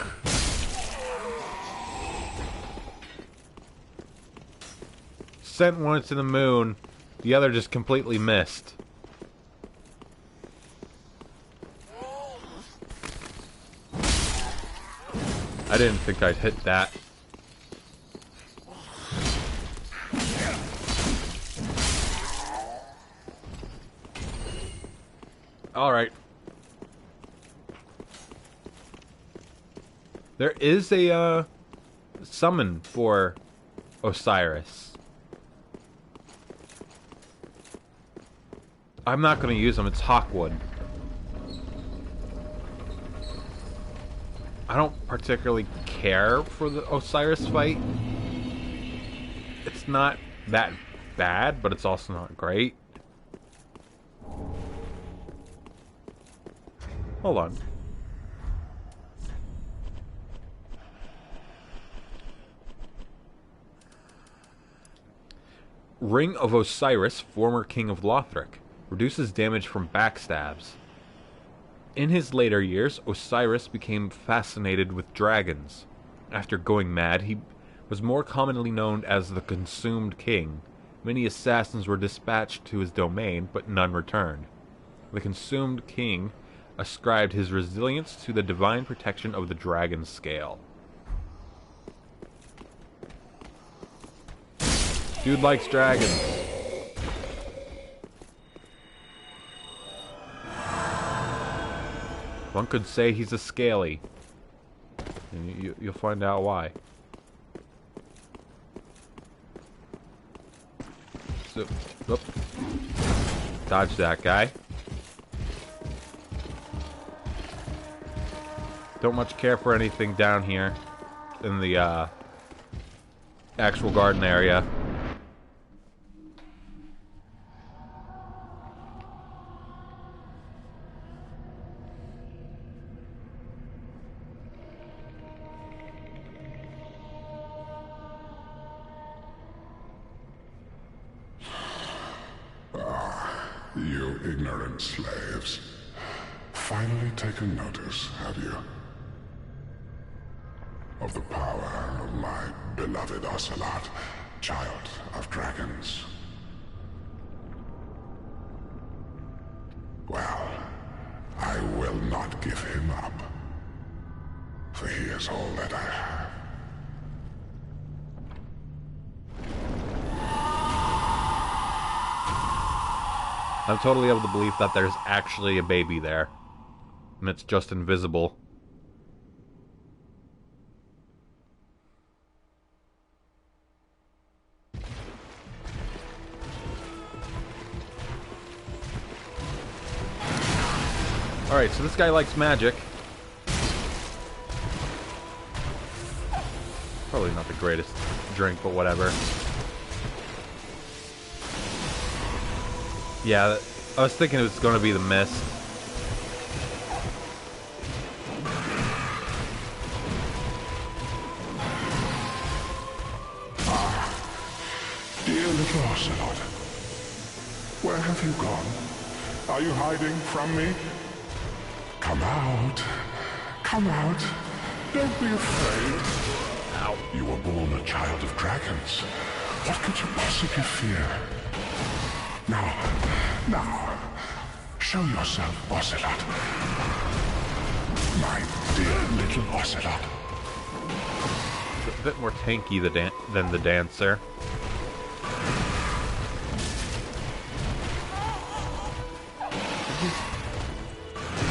Sent one to the moon. The other just completely missed. I didn't think I'd hit that. Alright. There is a summon for Osiris. I'm not going to use them. It's Hawkwood. I don't particularly care for the Osiris fight. It's not that bad, but it's also not great. Hold on. Ring of Osiris, former king of Lothric. Reduces damage from backstabs. In his later years, Osiris became fascinated with dragons. After going mad, he was more commonly known as the Consumed King. Many assassins were dispatched to his domain, but none returned. The Consumed King ascribed his resilience to the divine protection of the dragon scale. Dude likes dragons. One could say he's a scaly. And you'll find out why. So, whoop. Dodge that guy. Don't much care for anything down here in the actual garden area. You ignorant slaves. Finally taken notice, have you? Of the power of my beloved Ocelot, child of dragons. Well, I will not give him up. For he is all that I have. I'm totally of the belief that there's actually a baby there. And it's just invisible. Alright, so this guy likes magic. Probably not the greatest drink, but whatever. Yeah, I was thinking it was going to be the mist. Ocelot. Where have you gone? Are you hiding from me? Come out. Come out. Don't be afraid. Ow. You were born a child of dragons. What could you possibly fear? Now, show yourself, Ocelot. My dear little Ocelot. It's a bit more tanky than the dancer.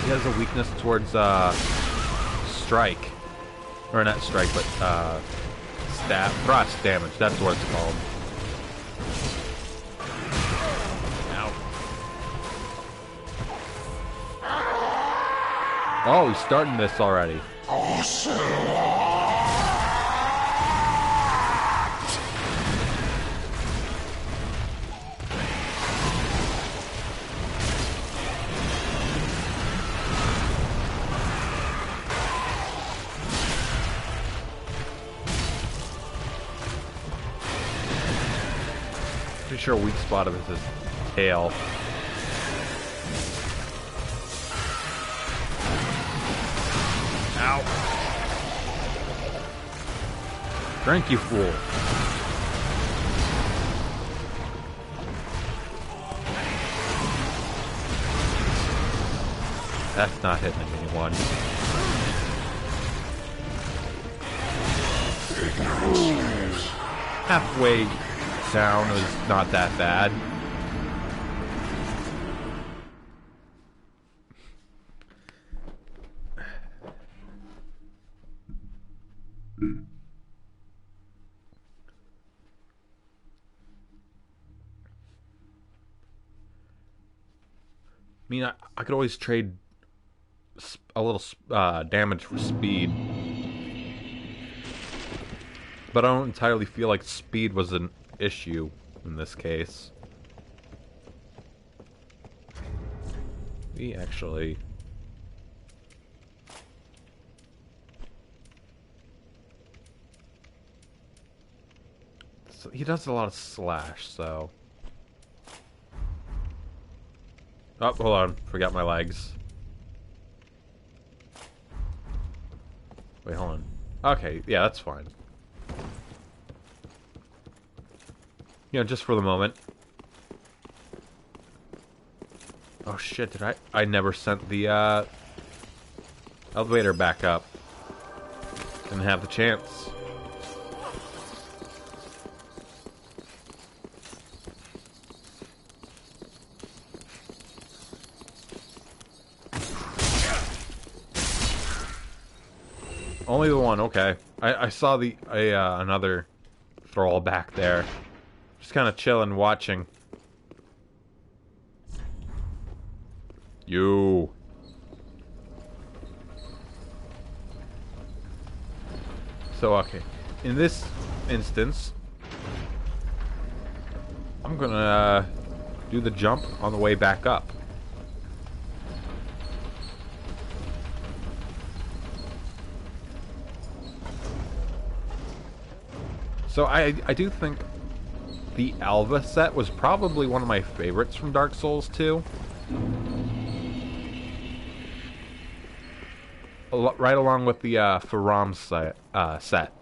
He has a weakness towards strike. Or not strike, but thrust damage. That's what it's called. Ow. Oh, he's starting this already. Pretty sure a weak spot of his tail. Ow. Drink, you fool. That's not hitting anyone. Halfway down was not that bad. I mean, I could always trade a little damage for speed. But I don't entirely feel like speed was an issue in this case. We actually... So he does a lot of slash, so... Oh, hold on. Forgot my legs. Wait, hold on. Okay, yeah, that's fine. You know, just for the moment. Oh shit, did I never sent the elevator back up. Didn't have the chance. Only the one, okay. I saw the another thrall back there. Just kind of chilling, watching. You. So, okay. In this instance, I'm gonna do the jump on the way back up. So I do think the Alva set was probably one of my favorites from Dark Souls 2. Right along with the Faram set.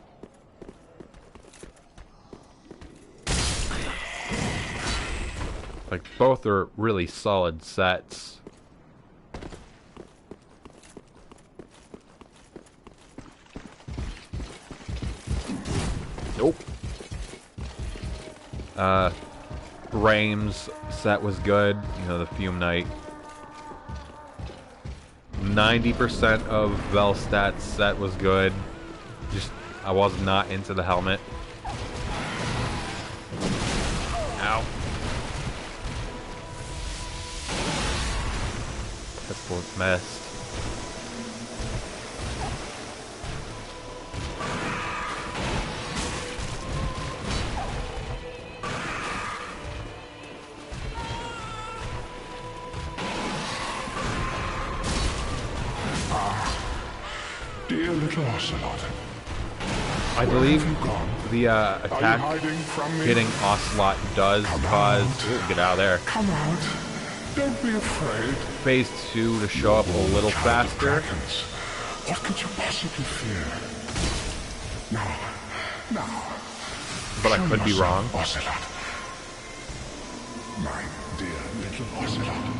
Like, both are really solid sets. Nope. Raim's set was good. You know, the Fume Knight. 90% of Velstat's set was good. Just, I was not into the helmet. Ow. That's what's messed. Dear little Ocelot, I believe Where have you gone? the Are you attack hiding from me? hitting Ocelot does cause... Ooh, get out of there. Come out. Don't be afraid. Phase 2 to show up a little Child of faster. dragons. What could you possibly fear? Now. But I Show could be yourself, wrong. Ocelot. My dear little Ocelot.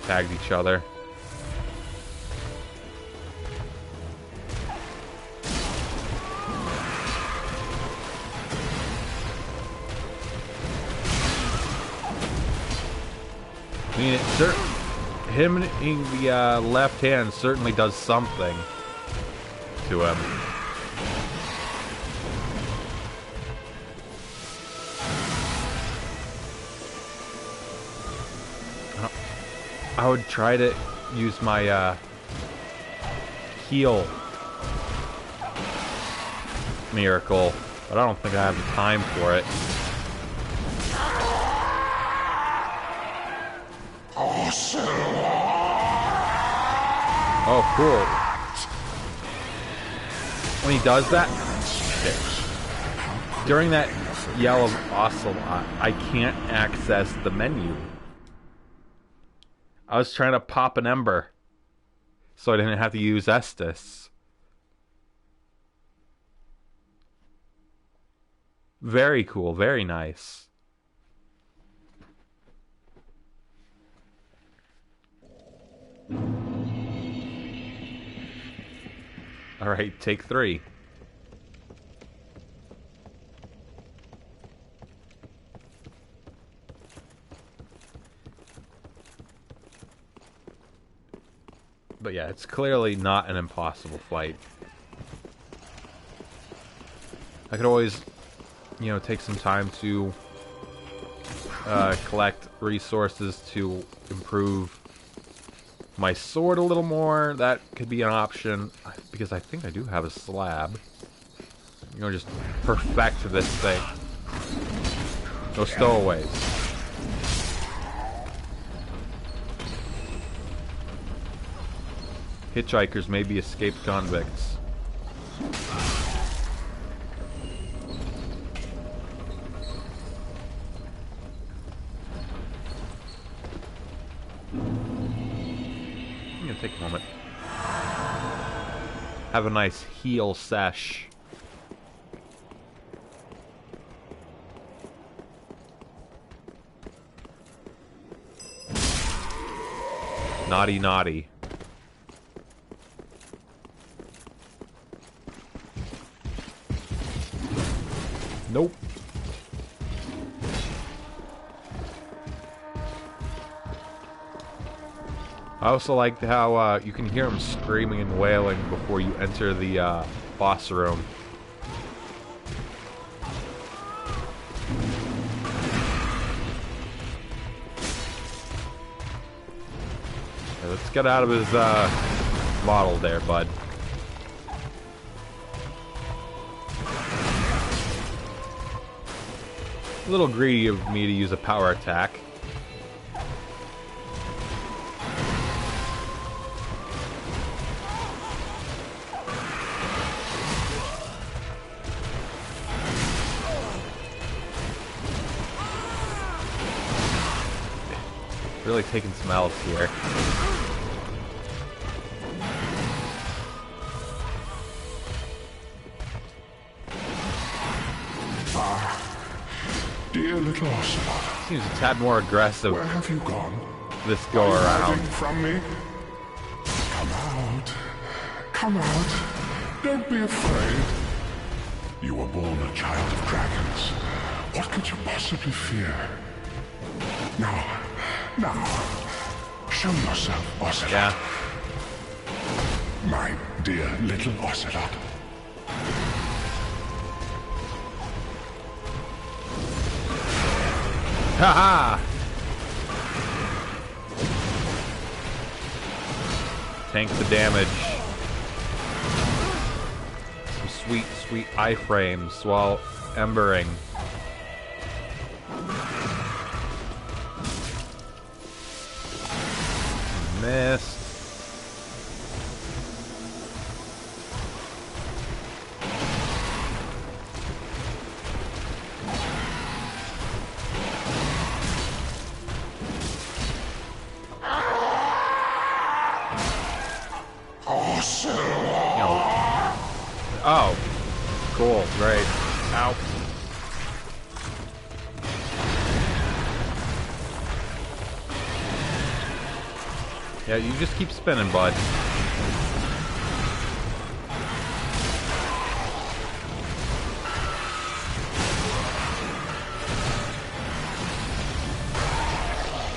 Tagged each other. I mean, him in the left hand certainly does something to him. I would try to use my heal miracle, but I don't think I have the time for it. Oh, cool. When he does that, during that yell of Ocelot, I can't access the menu. I was trying to pop an ember, so I didn't have to use Estus. Very cool, very nice. Alright, take 3. But yeah, it's clearly not an impossible fight. I could always, you know, take some time to collect resources to improve my sword a little more. That could be an option, because I think I do have a slab. You know, just perfect this thing. No stowaways. Hitchhikers may be escaped convicts. I'm gonna take a moment. Have a nice heal sesh. Naughty, naughty. Nope. I also like how you can hear him screaming and wailing before you enter the boss room. Okay, let's get out of his model there, bud. A little greedy of me to use a power attack. Really taking some L's here. Dear little Ocelot. Seems a tad more aggressive Where have you gone? this go Are you around. hiding from me? Come out. Come out. Don't be afraid. You were born a child of dragons. What could you possibly fear? Now. Show yourself, Ocelot. Yeah. My dear little Ocelot. Haha! Tank the damage. Some sweet, sweet iframes while embering. Yeah, you just keep spinning, bud.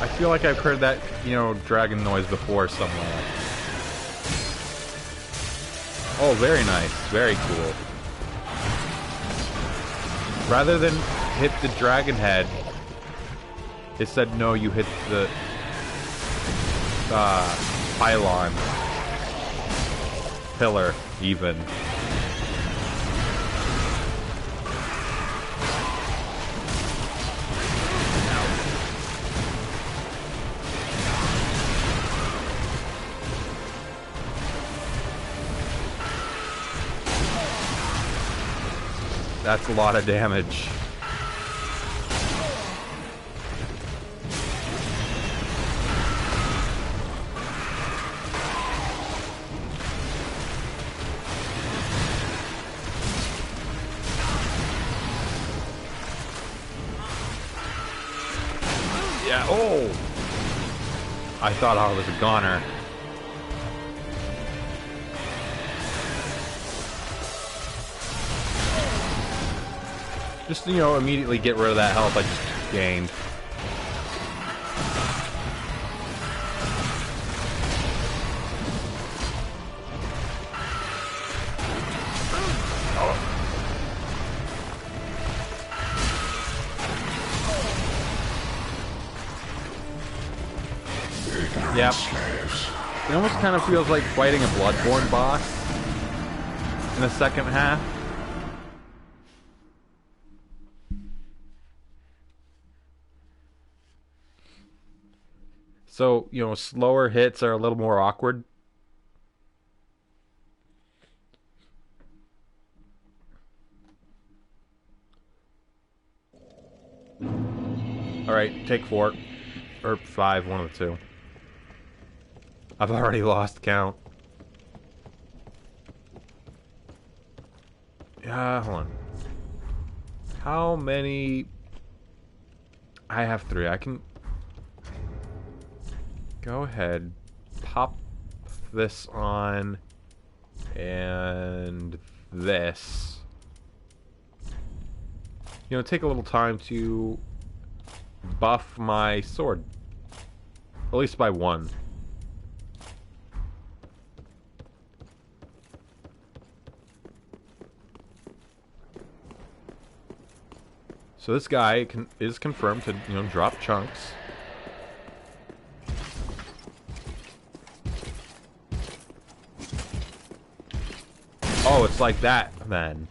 I feel like I've heard that, you know, dragon noise before somewhere. Oh, very nice. Very cool. Rather than hit the dragon head, it said no, you hit the pylon. Pillar, even. That's a lot of damage. Yeah, oh! I thought I was a goner. Just, you know, immediately get rid of that health I just gained. Yep. It almost kind of feels like fighting a Bloodborne boss in the second half. So, you know, slower hits are a little more awkward. Alright, take 4. Or 5, one of the two. I've already lost count. Yeah, hold on. How many... I have 3. I can... Go ahead. Pop this on. And this. You know, take a little time to buff my sword. At least by 1. So this guy is confirmed to, you know, drop chunks. Oh, it's like that, then.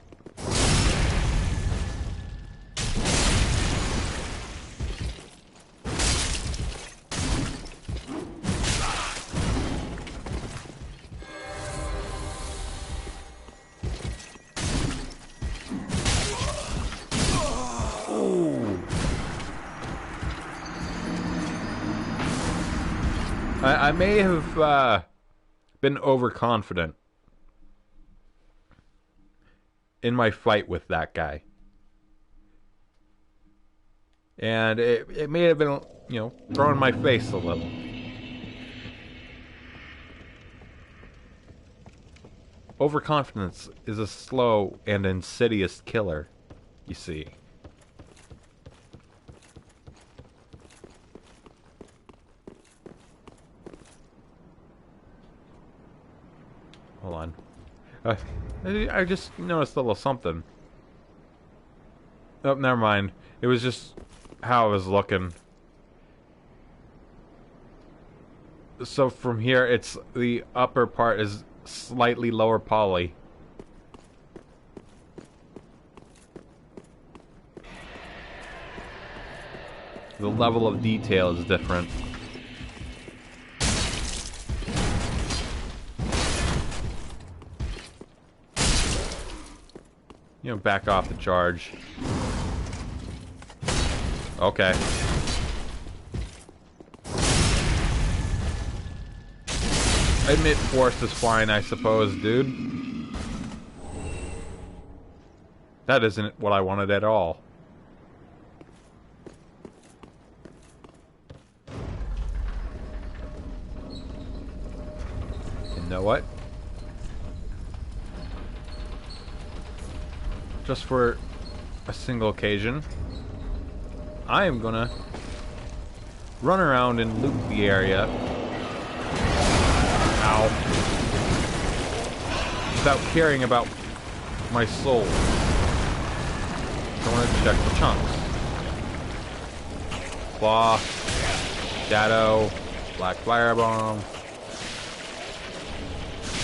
I may have been overconfident in my fight with that guy. And it may have been, you know, thrown in my face a little. Overconfidence is a slow and insidious killer, you see. Hold on. I just noticed a little something. Oh, never mind. It was just how I was looking. So from here, it's the upper part is slightly lower poly. The level of detail is different. You know, back off the charge. Okay. I admit force is fine, I suppose, dude. That isn't what I wanted at all. know what? Just for a single occasion, I am gonna run around and loot the area. Ow. Without caring about my soul. I want to check the chunks. Claw, Shadow, Black Firebomb,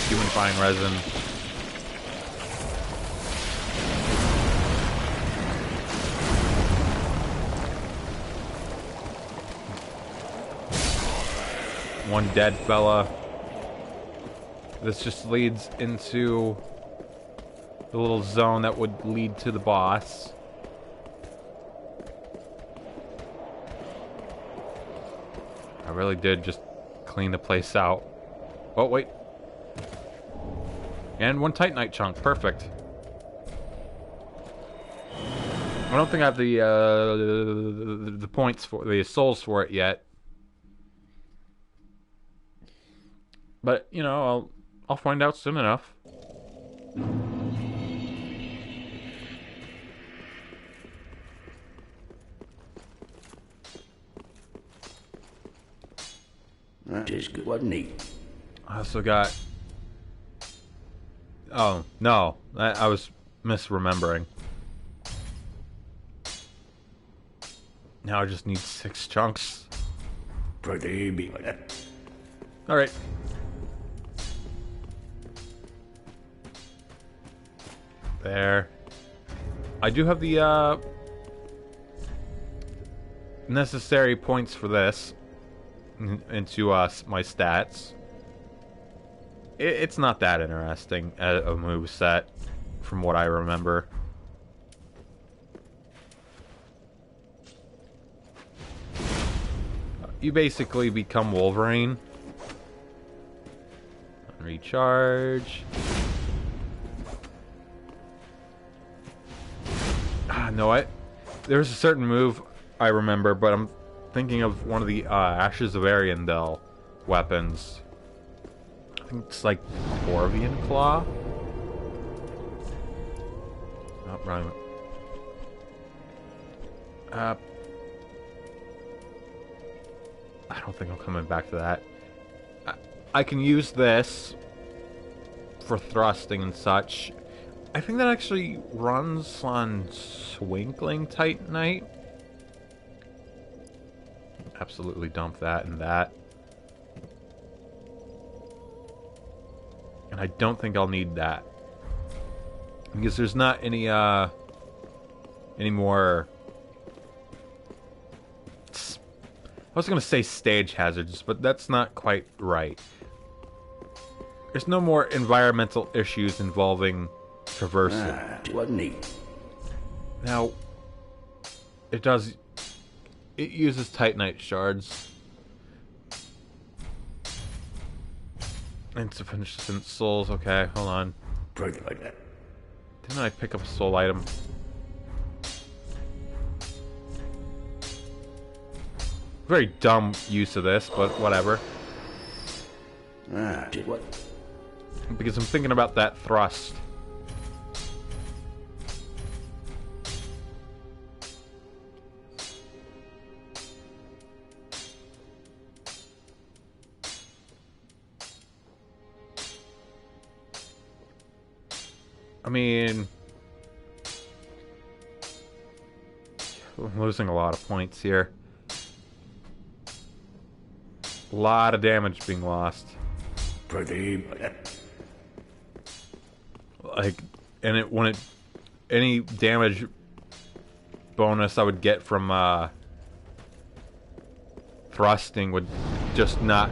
Human Fine Resin. One dead fella. This just leads into the little zone that would lead to the boss. I really did just clean the place out. Oh, wait. And one Titanite chunk. Perfect. I don't think I have the points for the souls for it yet. But, you know, I'll find out soon enough. That is good, wasn't he? I also got... Oh, no. I was misremembering. Now I just need 6 chunks. Pretty big. Alright. There. I do have the, necessary points for this into my stats. It's not that interesting a move set from what I remember. You basically become Wolverine. Recharge. Know what? There's a certain move I remember, but I'm thinking of one of the Ashes of Ariandel weapons. I think it's like Corvian Claw. Oh, right. I don't think I'm coming back to that. I can use this for thrusting and such. I think that actually runs on Swinkling Titanite. Absolutely dump that and that. And I don't think I'll need that. Because there's not any more... I was gonna say stage hazards, but that's not quite right. There's no more environmental issues involving traversal. Wasn't he? Now, it uses Titanite shards. Insufficient souls, okay, hold on. Pretty like that. Didn't I pick up a soul item? Very dumb use of this, but whatever. Did what? Because I'm thinking about that thrust. I mean... I'm losing a lot of points here. A lot of damage being lost. Pretty. Like, and any damage bonus I would get from thrusting would just not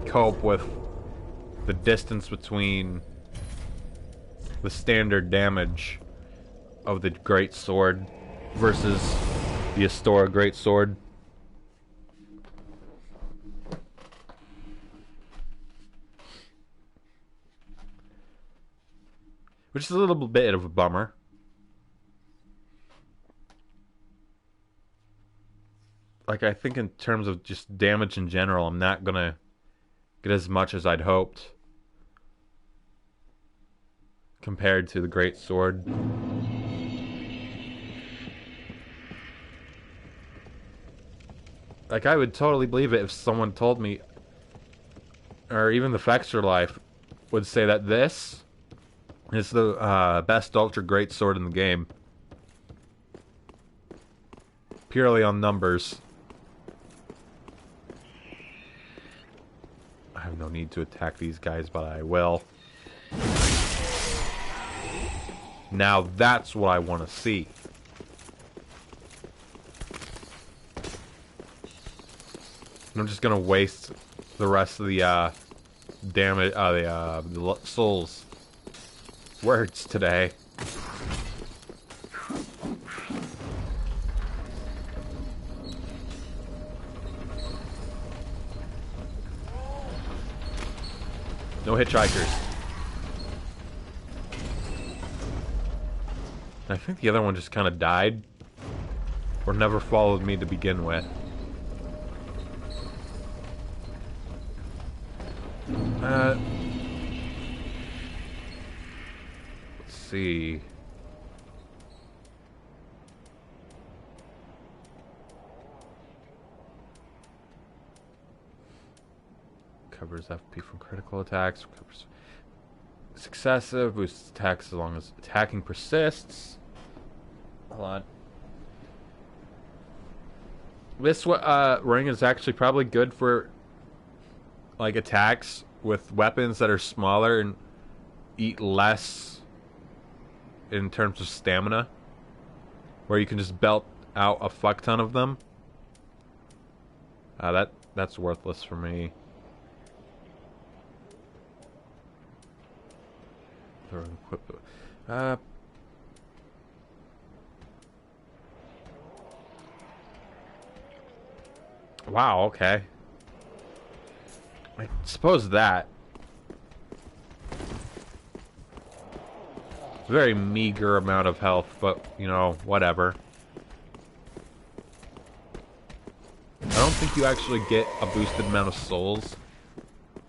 cope with the distance between the standard damage of the great sword versus the Astora great sword. Which is a little bit of a bummer. Like, I think in terms of just damage in general, I'm not gonna get as much as I'd hoped. compared to the Great Sword. Like, I would totally believe it if someone told me, or even the Fexer Life would say that this is the best Ultra Great Sword in the game. Purely on numbers. I have no need to attack these guys, but I will. Now that's what I want to see. I'm just gonna waste the rest of the damage, the souls words today. No hitchhikers. I think the other one just kind of died, or never followed me to begin with. Let's see. Covers FP from critical attacks. Covers successive. Boosts attacks as long as attacking persists. Hold on. This ring is actually probably good for like attacks with weapons that are smaller and eat less in terms of stamina, where you can just belt out a fuck ton of them. That's worthless for me. Wow, okay. I suppose that. Very meager amount of health, but, you know, whatever. I don't think you actually get a boosted amount of souls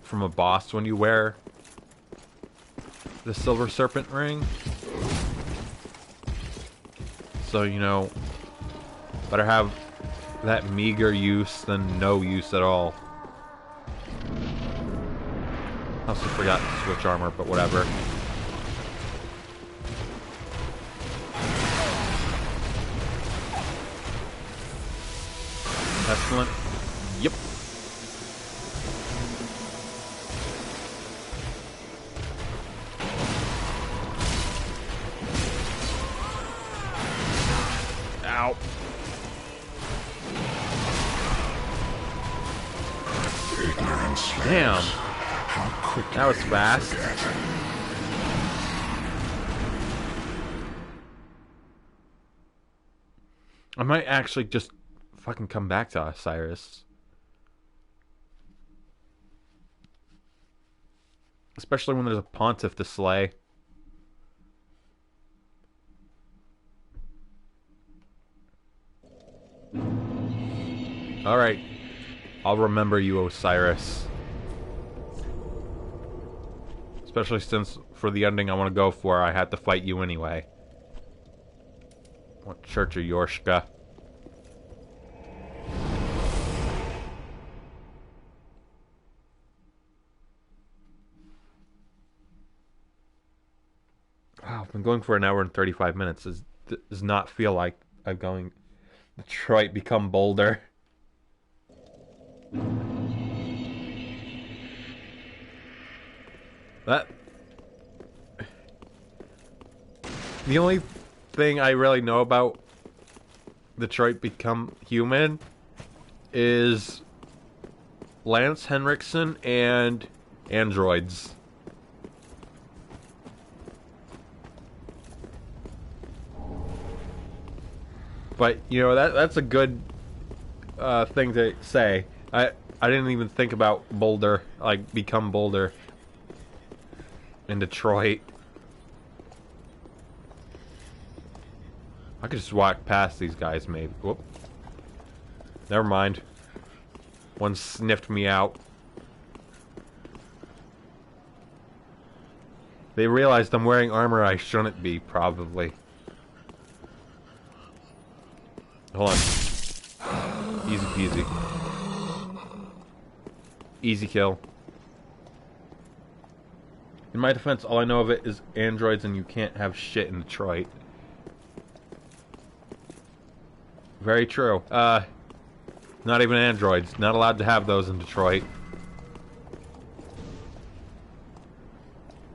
from a boss when you wear the Silver Serpent ring. So, you know, better have that meager use than no use at all. I also forgot to switch armor, but whatever. Excellent. Yep. Ow. Damn. That was fast. I might actually just fucking come back to Osiris. Especially when there's a pontiff to slay. Alright. I'll remember you, Osiris. Especially since, for the ending I want to go for, I had to fight you anyway. What Church of Yorshka? Wow, I've been going for an hour and 35 minutes. Does not feel like I'm going... Detroit become Boulder. That... The only thing I really know about Detroit Become Human is Lance Henriksen and androids. But, you know, that's a good thing to say. I didn't even think about Boulder, like, Become Boulder in Detroit. I could just walk past these guys, maybe. Whoop. Never mind. One sniffed me out. They realized I'm wearing armor I shouldn't be, probably. Hold on. Easy peasy. Easy kill. In my defense, all I know of it is androids and you can't have shit in Detroit. Very true. Not even androids. Not allowed to have those in Detroit.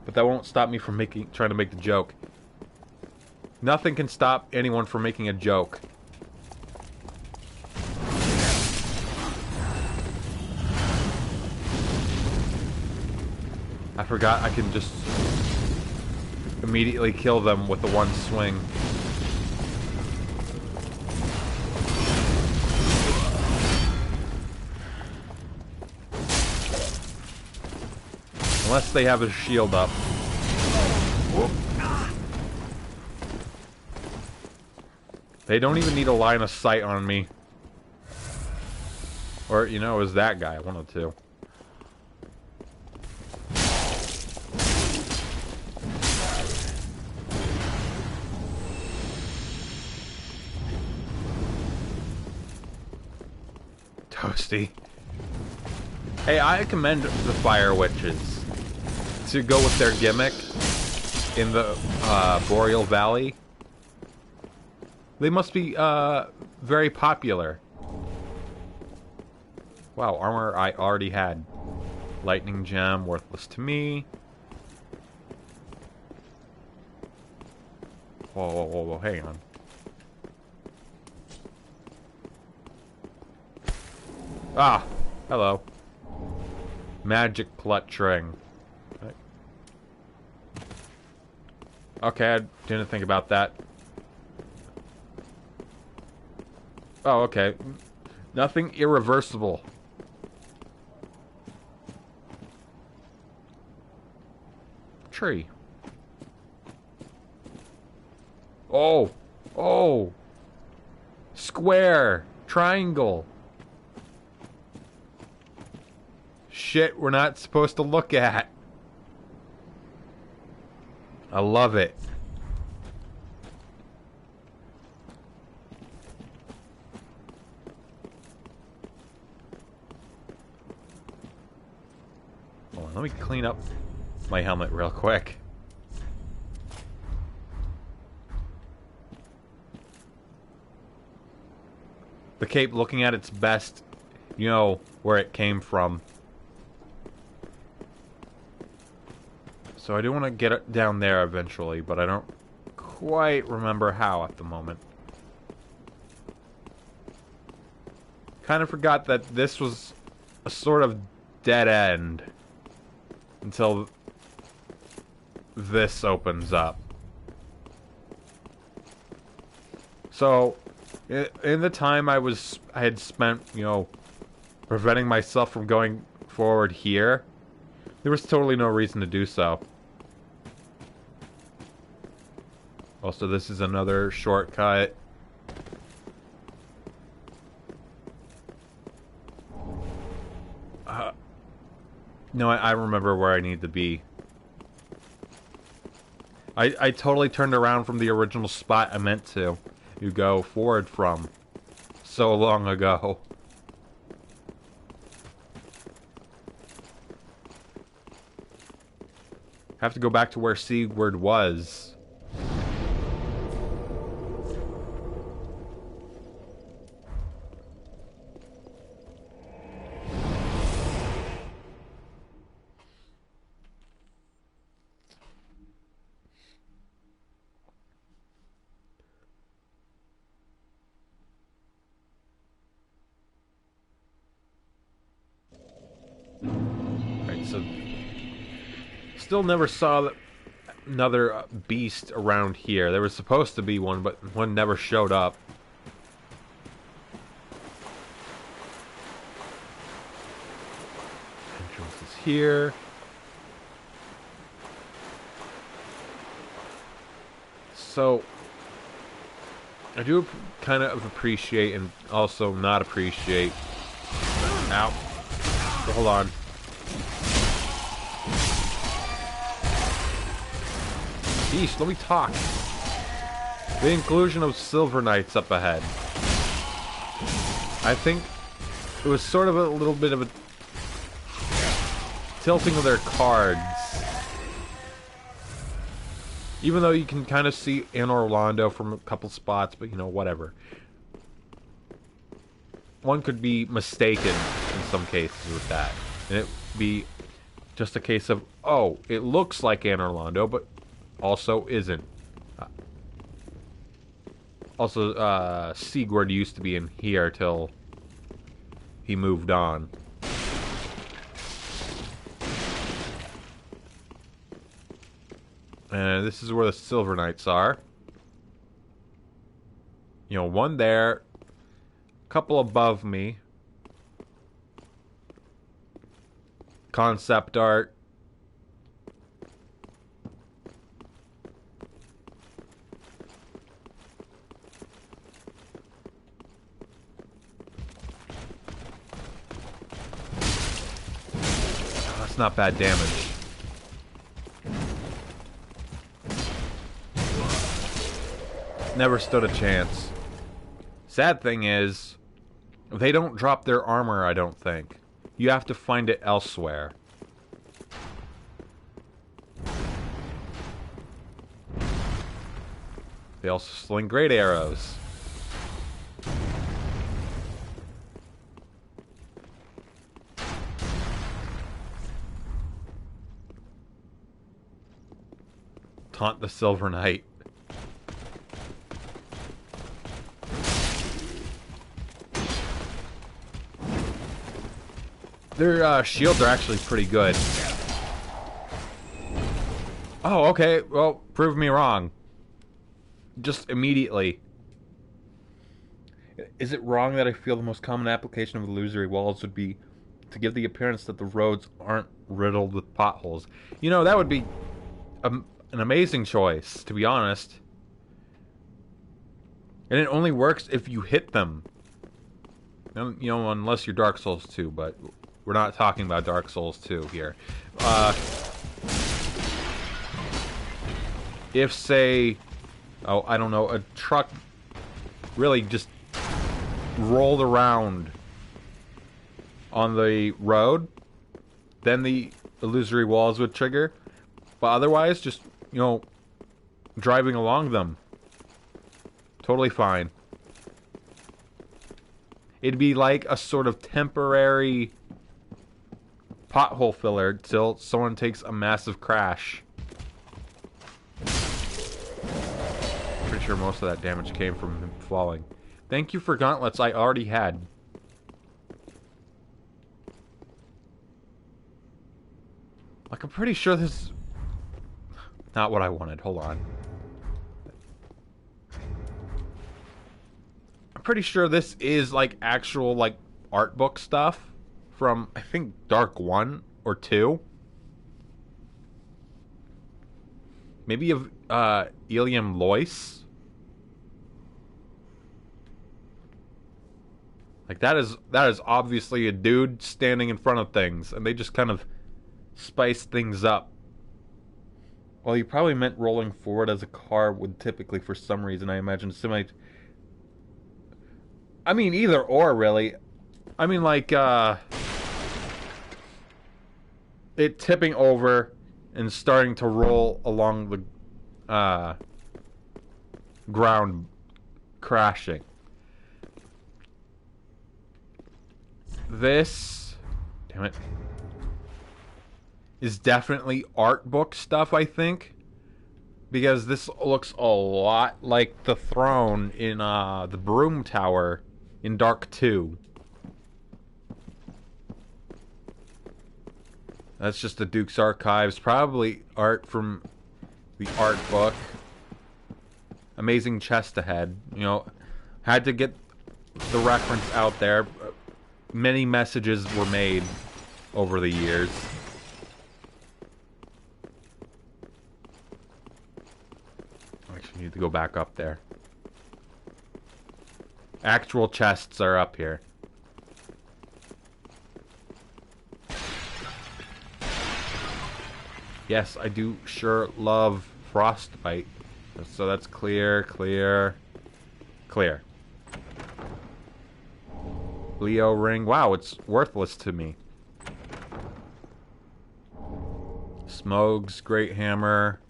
But that won't stop me from trying to make the joke. Nothing can stop anyone from making a joke. I forgot I can just immediately kill them with the one swing. Unless they have a shield up. Whoop. They don't even need a line of sight on me. Or, you know, it was that guy, one of the two. Toasty. Hey, I commend the Fire Witches to go with their gimmick in the Boreal Valley. They must be very popular. Wow, armor I already had. Lightning gem, worthless to me. Whoa, whoa, whoa, whoa, hang on. Ah, hello. Magic clutch ring. Okay, I didn't think about that. Oh, okay. Nothing irreversible. Tree. Oh! Oh! Square! Triangle! Shit we're not supposed to look at. I love it. Hold on, let me clean up my helmet real quick. The cape looking at its best, you know where it came from. So I do want to get it down there eventually, but I don't quite remember how at the moment. Kind of forgot that this was a sort of dead end until this opens up. So, in the time I had spent, you know, preventing myself from going forward here, there was totally no reason to do so. Also, this is another shortcut. No, I remember where I need to be. I totally turned around from the original spot I meant to go forward from so long ago. Have to go back to where Sigurd was. So, still never saw another beast around here. There was supposed to be one, but one never showed up. Entrance is here. So, I do kind of appreciate and also not appreciate. Ow. Hold on. Yeesh, let me talk. The inclusion of Silver Knights up ahead. I think it was sort of a little bit of a tilting of their cards. Even though you can kind of see Anne Orlando from a couple spots, but you know, whatever. One could be mistaken in some cases with that. And it would be just a case of, oh, it looks like Anne Orlando, but also isn't. Also, Sigurd used to be in here till he moved on. And this is where the Silver Knights are. You know, one there, a couple above me. Concept art. Oh, that's not bad damage. Never stood a chance. Sad thing is, they don't drop their armor, I don't think. You have to find it elsewhere. They also sling great arrows. Taunt the Silver Knight. Their shields are actually pretty good. Oh, okay. Well, prove me wrong. Just immediately. Is it wrong that I feel the most common application of illusory walls would be to give the appearance that the roads aren't riddled with potholes? You know, that would be an amazing choice, to be honest. And it only works if you hit them. You know, unless you're Dark Souls 2, but we're not talking about Dark Souls 2 here. If, say, oh, I don't know, a truck really just rolled around on the road, then the illusory walls would trigger. But otherwise, just, you know, driving along them, totally fine. It'd be like a sort of temporary pothole filler till someone takes a massive crash. Pretty sure most of that damage came from him falling. Thank you for gauntlets I already had. Like, I'm pretty sure this is not what I wanted. Hold on. I'm pretty sure this is, like, actual, like, art book stuff from, I think, Dark 1 or 2. Maybe of, Ilium Lois. Like, that is obviously a dude standing in front of things, and they just kind of spice things up. Well, you probably meant rolling forward as a car would typically, for some reason, I imagine, simulate. I mean, either or, really. I mean, like, it tipping over and starting to roll along the, ground, crashing. This, damn it, is definitely art book stuff, I think. Because this looks a lot like the throne in, the Broom Tower in Dark 2. That's just the Duke's Archives. Probably art from the art book. Amazing chest ahead. You know, had to get the reference out there. Many messages were made over the years. Actually, need to go back up there. Actual chests are up here. Yes, I do sure love frostbite. So that's clear, clear, clear. Leo ring. Wow, it's worthless to me. Smogs, great hammer.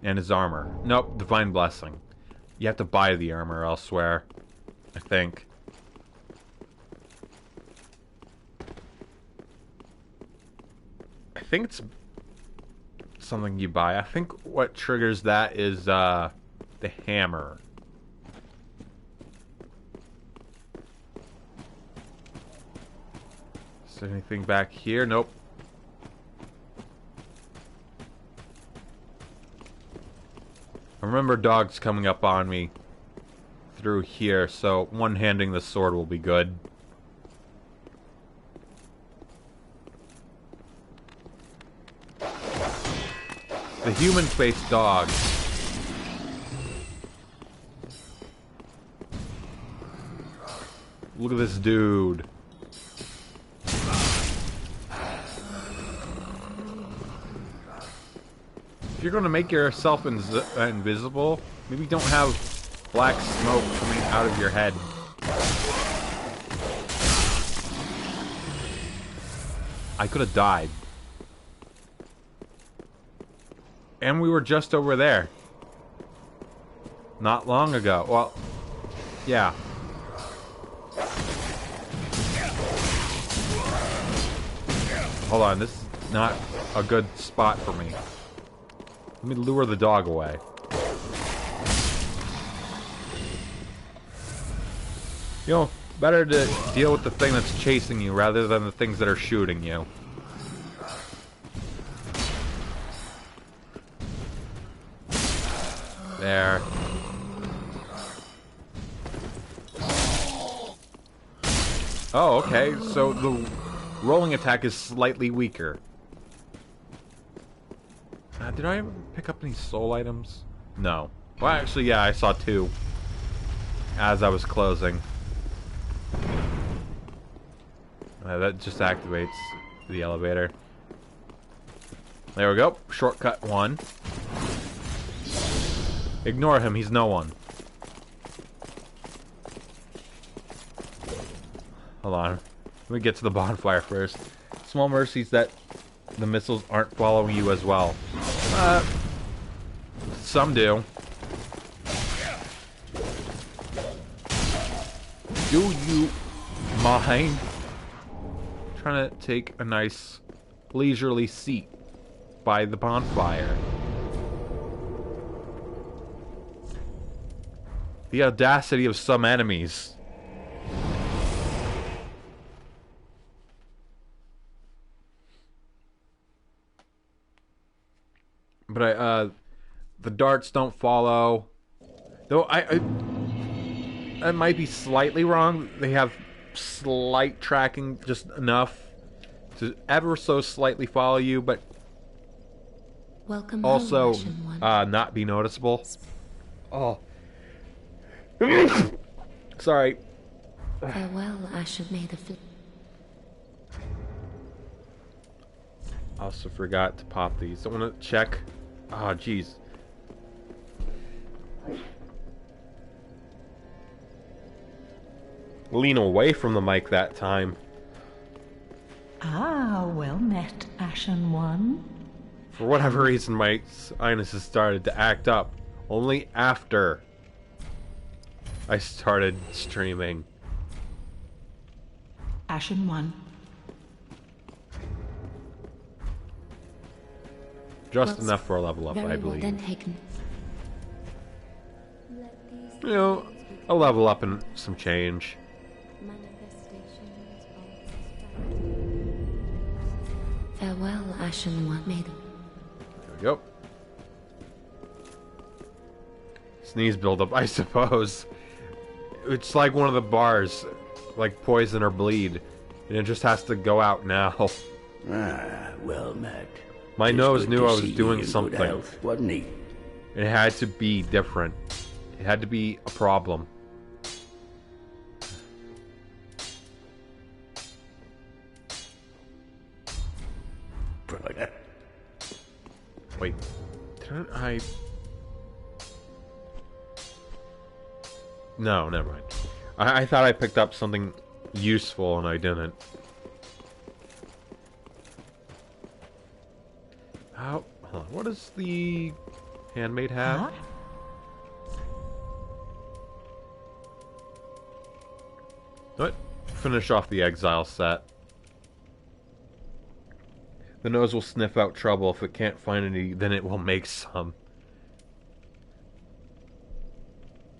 And his armor. Nope, divine blessing. You have to buy the armor elsewhere, I think. I think it's something you buy. I think what triggers that is the hammer. Is there anything back here? Nope. I remember dogs coming up on me through here, so one-handing the sword will be good. The human-faced dog. Look at this dude. If you're gonna make yourself invisible, maybe don't have black smoke coming out of your head. I could have died. And we were just over there. Not long ago. Well, yeah. Hold on, this is not a good spot for me. Let me lure the dog away. You know, better to deal with the thing that's chasing you rather than the things that are shooting you. There. Oh, okay, so the rolling attack is slightly weaker. Did I ever pick up any soul items? No. Well, actually, yeah, I saw 2 as I was closing. That just activates the elevator. There we go. Shortcut 1. Ignore him, he's no one. Hold on. Let me get to the bonfire first. Small mercies that the missiles aren't following you as well. Some do. Do you mind trying to take a nice leisurely seat by the bonfire? The audacity of some enemies. But the darts don't follow. Though I might be slightly wrong. They have slight tracking, just enough to ever so slightly follow you, but Welcome also home, Ashen not be noticeable. Oh. Sorry. One. Farewell, Ashen. May the Also forgot to pop these. I want to check. Oh, jeez. Lean away from the mic that time. Ah, well met, Ashen One. For whatever reason, my sinuses started to act up. Only after I started streaming. Ashen One. Just enough for a level up, I believe. Then taken. You know, a level up and some change. Farewell, Ashen One. May the There we go. Sneeze buildup, I suppose. It's like one of the bars, like poison or bleed, and it just has to go out now. Ah, well met. My It's nose good knew to I was see you doing in good something. health, wasn't he? It had to be different. It had to be a problem. Brother. Wait. Can I... No, never mind. I thought I picked up something useful and I didn't. How... Hold on. What does the handmaid have? Huh? What? Finish off the exile set. The nose will sniff out trouble. If it can't find any, then it will make some.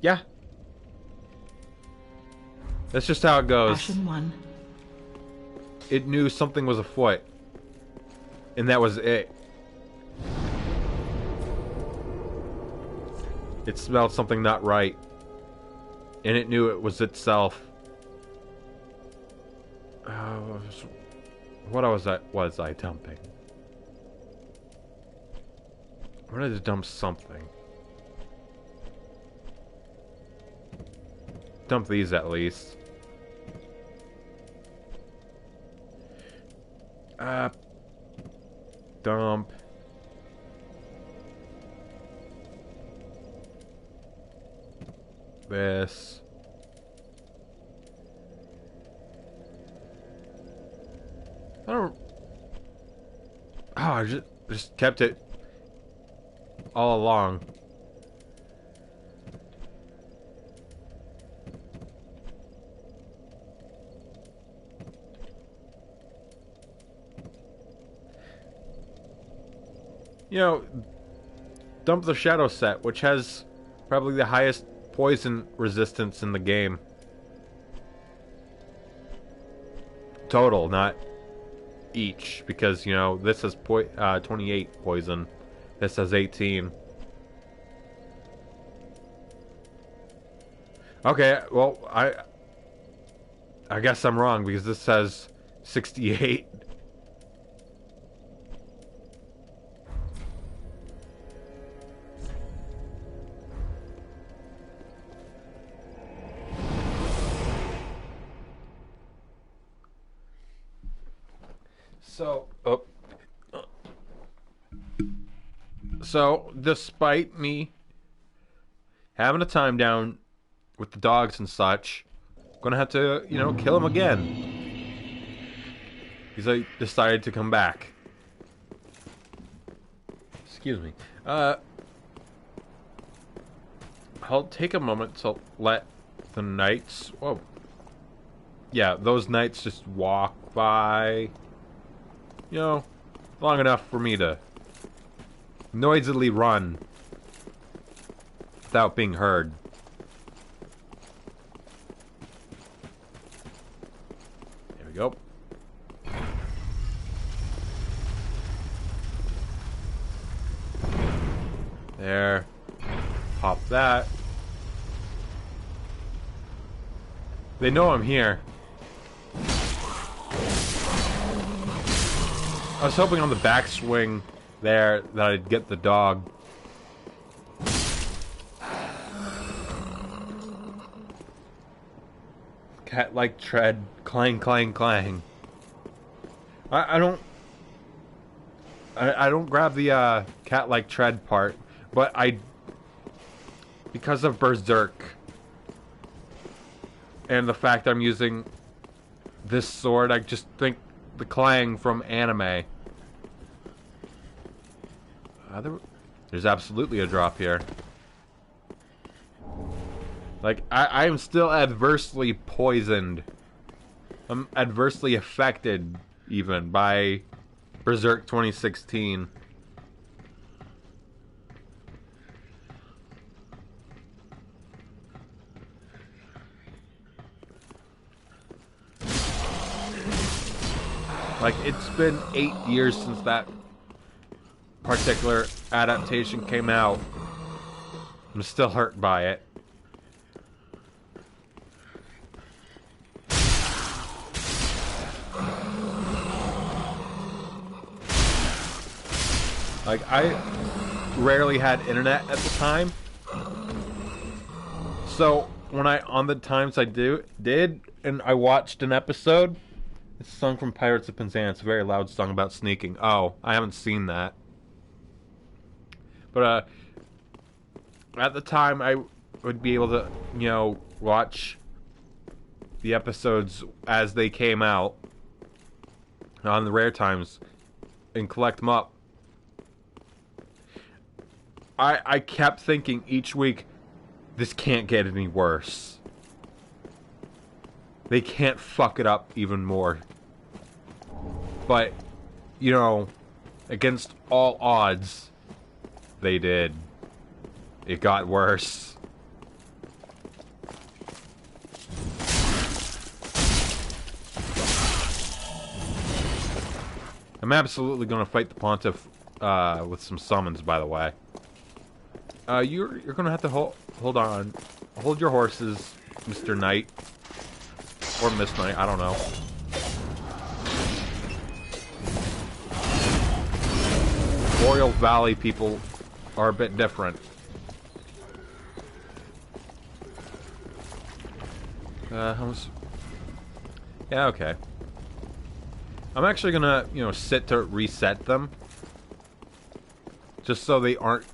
Yeah. That's just how it goes. Ashen one. It knew something was afoot. And that was it. It smelled something not right. And it knew it was itself. What was I dumping? I wanted to dump something. Dump these at least. Dump. This. I don't... Oh, I just kept it all along. You know, dump the shadow set, which has probably the highest poison resistance in the game. Total, not each, because, you know, this has 28 poison. This has 18. Okay, well, I guess I'm wrong, because this says 68. So, despite me having a time down with the dogs and such, I'm gonna have to, you know, kill him again. Because I decided to come back. Excuse me. I'll take a moment to let the knights... Whoa. Yeah, those knights just walk by... You know, long enough for me to noisily run without being heard. There we go. There. Pop that. They know I'm here. I was hoping on the backswing there that I'd get the dog. Cat-like tread, clang, clang, clang. I don't grab the cat-like tread part, but because of Berserk and the fact I'm using this sword, I just think the clang from anime. There's absolutely a drop here. Like, I am still adversely poisoned. I'm adversely affected, even, by Berserk 2016. Like, it's been 8 years since that particular adaptation came out. I'm still hurt by it. Like, I rarely had internet at the time. So, on the times I did, and I watched an episode, it's a song from Pirates of Penzance, a very loud song about sneaking. Oh, I haven't seen that. But at the time, I would be able to, you know, watch the episodes as they came out on the rare times and collect them up. I kept thinking each week, this can't get any worse. They can't fuck it up even more. But, you know, against all odds, they did. It got worse. I'm absolutely going to fight the Pontiff with some summons, by the way. You're going to have to hold on. Hold your horses, Mr. Knight. Or Miss Knight, I don't know. Boreal Valley people are a bit different. Yeah, okay. I'm actually gonna, you know, sit to reset them. Just so they aren't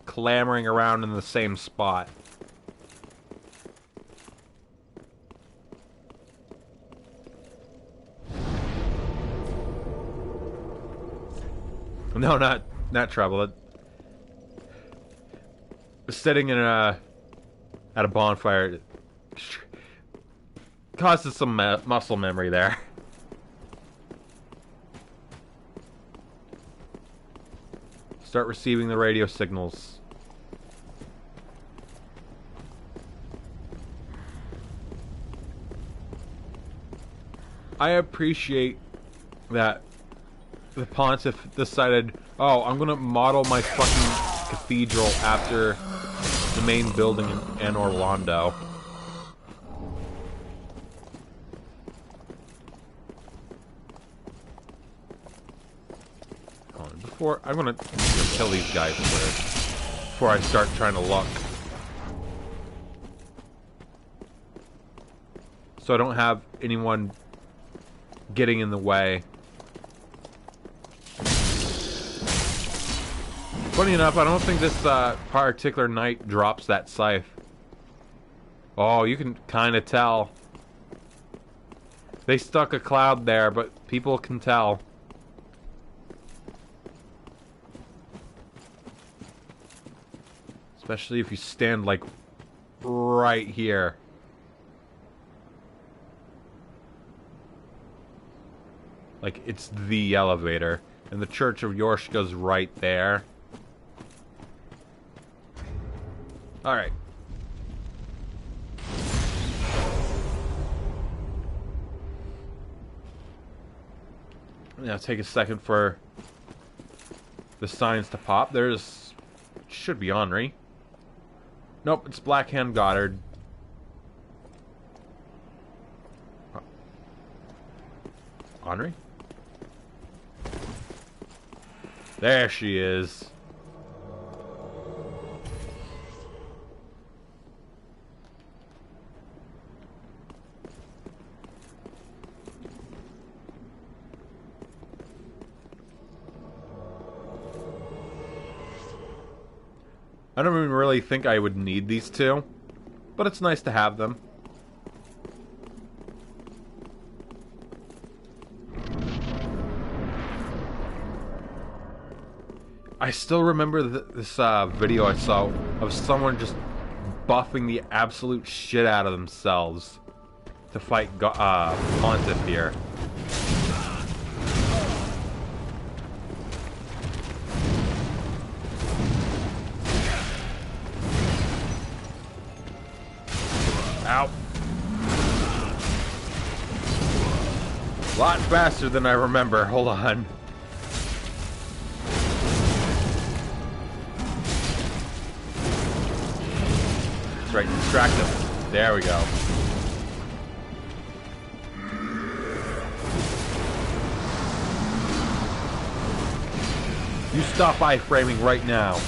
clamoring around in the same spot. No, not trouble. Sitting in at a bonfire causes some muscle memory there. Start receiving the radio signals. I appreciate that the Pontiff decided, oh, I'm gonna model my fucking cathedral after the main building in Orlando. I'm gonna kill these guys first before I start trying to look. So I don't have anyone getting in the way. Funny enough, I don't think this particular knight drops that scythe. Oh, you can kind of tell. They stuck a cloud there, but people can tell. Especially if you stand, like, right here. Like, it's the elevator. And the Church of Yorshka's right there. Alright. Now take a second for the signs to pop. There's... should be Henri. Nope, it's Blackhand Goddard. Henri? There she is. I don't even really think I would need these two, but it's nice to have them. I still remember this video I saw of someone just buffing the absolute shit out of themselves to fight Pontiff here. Ow. A lot faster than I remember. Hold on. That's right, distract him. There we go. You stop iframing right now.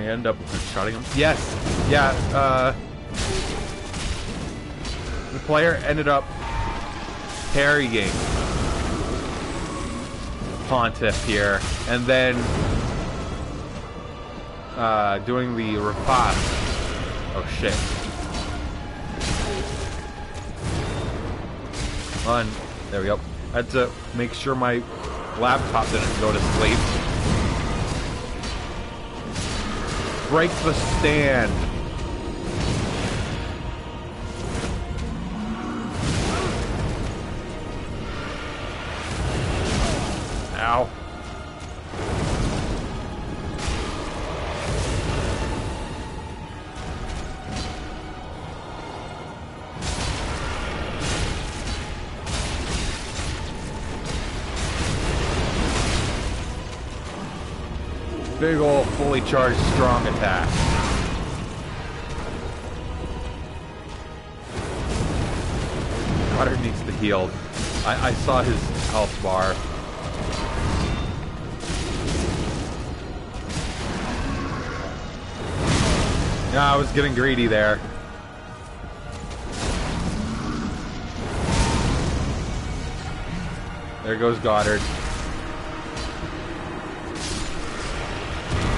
end up shotting him. Yes, yeah. The player ended up parrying Pontiff here, and then doing the riposte. Oh shit. Run. There we go. I had to make sure my laptop didn't go to sleep. Break the stand. Ow. Big ol' fully charged strong attack. Carter needs to heal. I saw his health bar. Yeah, I was getting greedy there. There goes Goddard.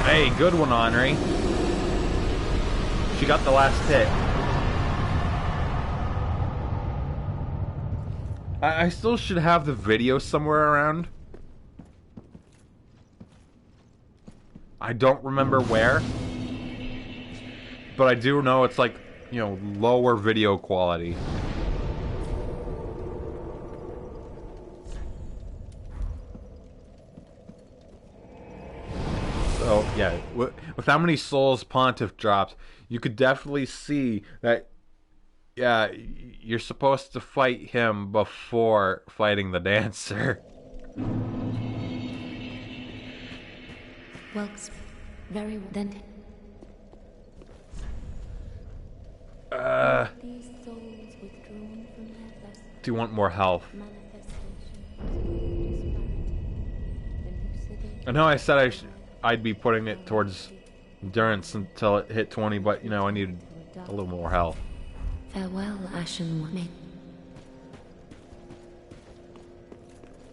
Hey, good one, Henri. She got the last hit. I still should have the video somewhere around. I don't remember where. But I do know it's like, you know, lower video quality. So, yeah, with how many souls Pontiff drops, you could definitely see that, yeah, you're supposed to fight him before fighting the dancer. Well, very well. Then. These souls withdrawn from their vessel. Do you want more health? I know I said I'd be putting it towards endurance until it hit 20, but, you know, I needed a little more health. Farewell, Ashen One.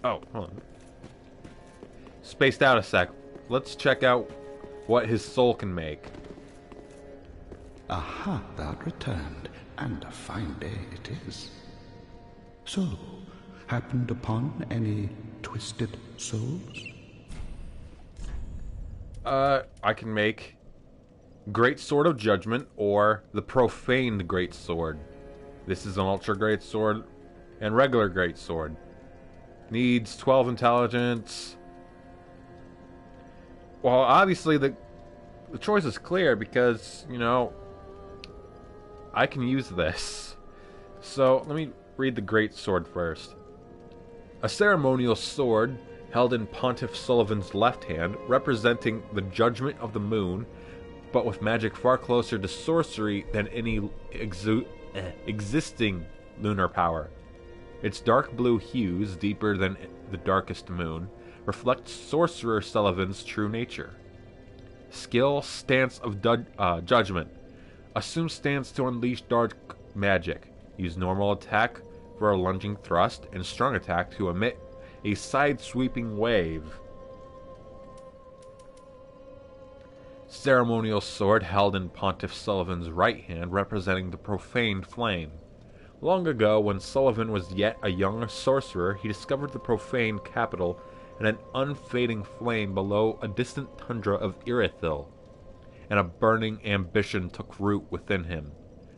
Oh, hold on. Spaced out a sec. Let's check out what his soul can make. Aha, thou'rt returned, and a fine day it is. So, happened upon any twisted souls? I can make Great Sword of Judgment or the Profaned Great Sword. This is an Ultra Great Sword and regular Great Sword. Needs 12 intelligence. Well, obviously the choice is clear because, you know, I can use this. So, let me read the Great Sword first. A ceremonial sword held in Pontiff Sullivan's left hand, representing the judgment of the moon, but with magic far closer to sorcery than any existing lunar power. Its dark blue hues, deeper than the darkest moon, reflect Sorcerer Sullivan's true nature. Skill, Stance of Judgment. Assume stance to unleash dark magic. Use normal attack for a lunging thrust, and strong attack to emit a side-sweeping wave. Ceremonial sword held in Pontiff Sullivan's right hand, representing the profaned flame. Long ago, when Sullivan was yet a young sorcerer, he discovered the profaned capital and an unfading flame below a distant tundra of Irithil, and a burning ambition took root within him.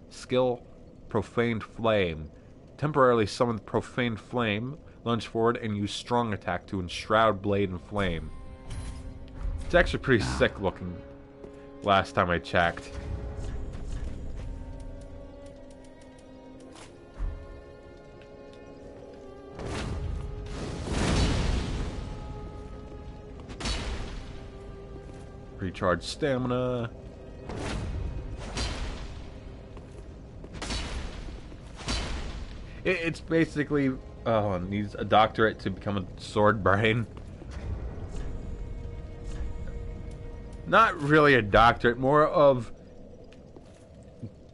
Skill, Profaned Flame. Temporarily summon Profaned Flame, lunge forward, and use strong attack to enshroud blade in flame. It's actually pretty sick looking last time I checked. Recharge stamina. It's basically needs a doctorate to become a sword brain. not really a doctorate, more of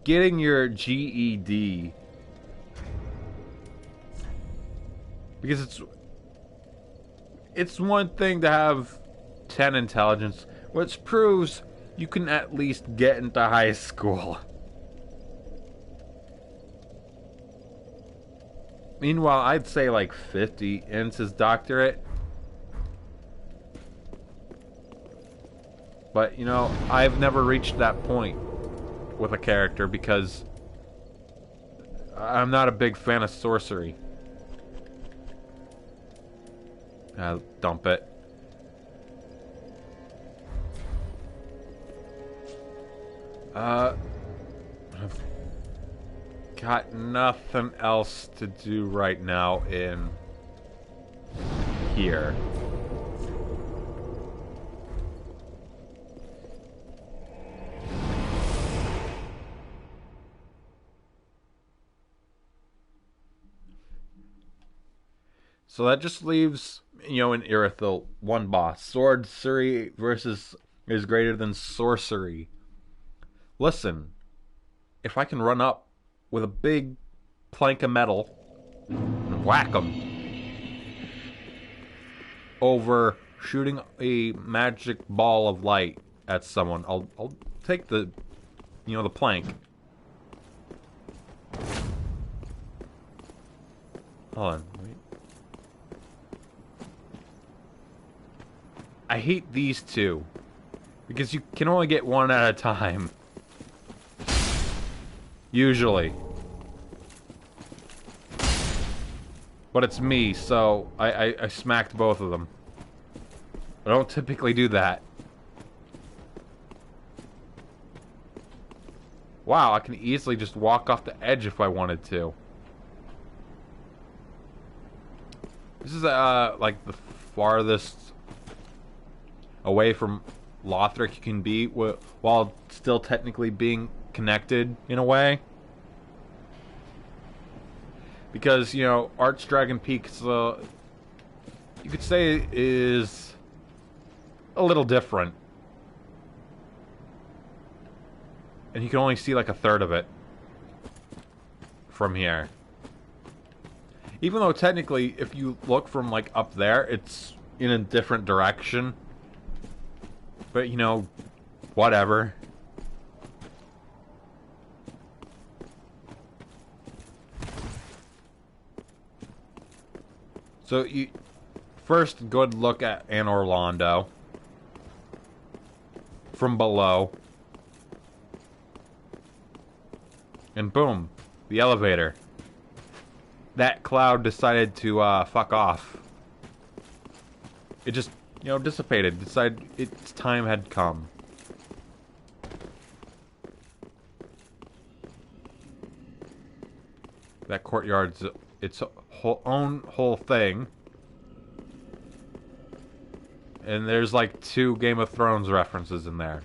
getting your GED. Because it's one thing to have 10 intelligence, which proves you can at least get into high school. Meanwhile, I'd say like 50 ends his doctorate. But, you know, I've never reached that point with a character because I'm not a big fan of sorcery. I'll dump it. I've got nothing else to do right now in here. So that just leaves, you know, in Irithyll, one boss. Sorcery versus is greater than sorcery. Listen, if I can run up with a big plank of metal and whack them over shooting a magic ball of light at someone, I'll take the, you know, the plank. Hold on, wait. I hate these two because you can only get one at a time. Usually. But it's me, so I smacked both of them. I don't typically do that. Wow, I can easily just walk off the edge if I wanted to. This is like the farthest away from Lothric you can be while still technically being connected in a way. Because, you know, Archdragon Peak you could say is a little different. And you can only see like a third of it from here. Even though technically if you look from like up there, it's in a different direction. But, you know, whatever. So, you first good look at Anne Orlando from below. And boom, the elevator. That cloud decided to fuck off. It just, you know, dissipated. Decided its time had come. That courtyard's its own whole thing. And there's like 2 Game of Thrones references in there.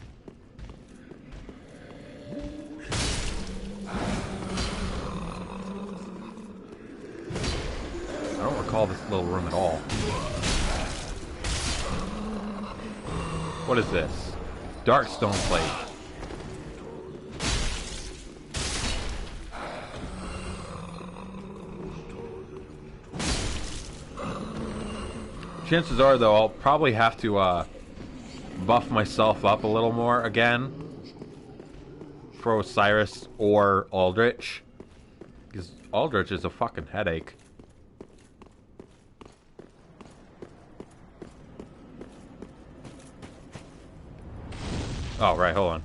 I don't recall this little room at all. What is this? Dark stone plate. Chances are, though, I'll probably have to buff myself up a little more again for Osiris or Aldrich. Because Aldrich is a fucking headache. Oh, right, hold on.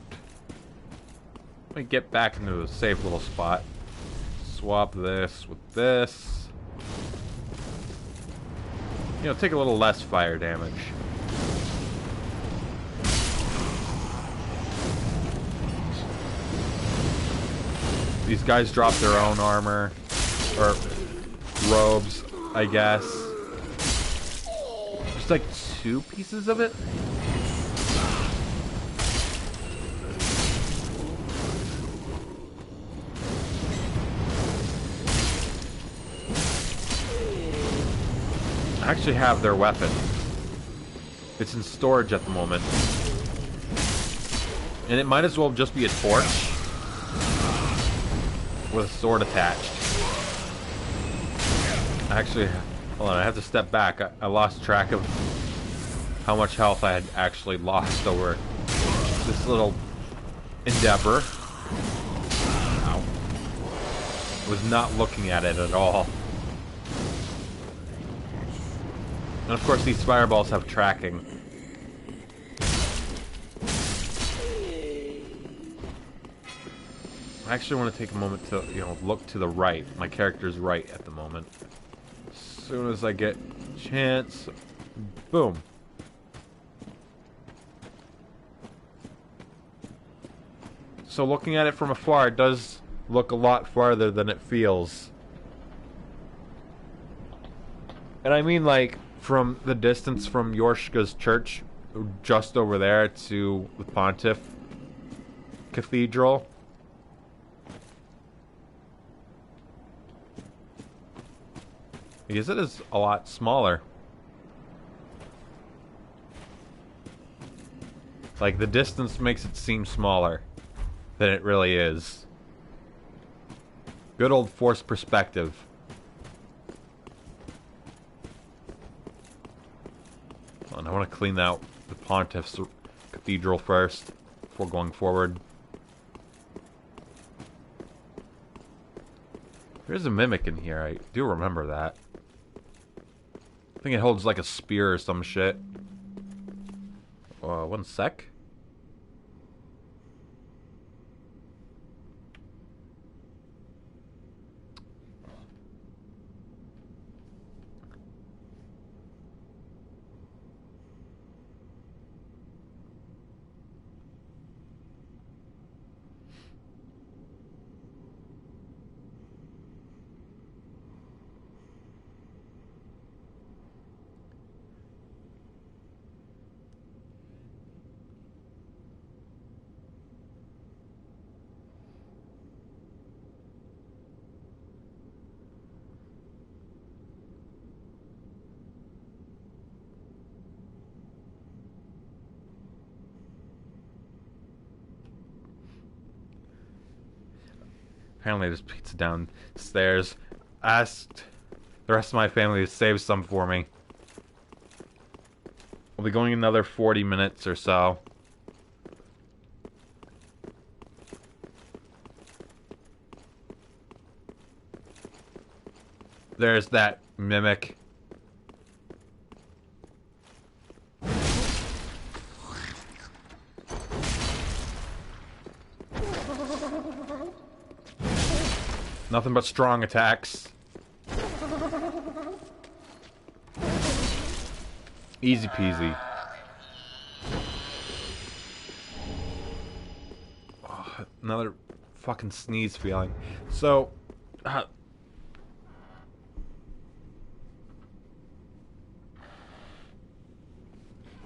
Let me get back into the safe little spot. Swap this with this. You know, take a little less fire damage. These guys drop their own armor. Or robes, I guess. Just like 2 pieces of it? I actually have their weapon. It's in storage at the moment. And it might as well just be a torch with a sword attached. Actually, hold on, I have to step back. I lost track of how much health I had actually lost over this little endeavor. Ow. Was not looking at it at all. And of course these fireballs have tracking. I actually want to take a moment to, look to the right. My character's right at the moment. As soon as I get a chance, boom. So looking at it from afar, it does look a lot farther than it feels. And I mean, like, from the distance from Yorshka's church, just over there, to the Pontiff Cathedral. Because it is a lot smaller. Like, the distance makes it seem smaller than it really is. Good old forced perspective. And I want to clean out the Pontiff's Cathedral first, before going forward. There's a mimic in here, I do remember that. I think it holds like a spear or some shit. 1 sec. Apparently there's pizza downstairs. Asked the rest of my family to save some for me. We'll be going another 40 minutes or so. There's that mimic. Nothing but strong attacks. Easy peasy. Oh, another fucking sneeze feeling. So,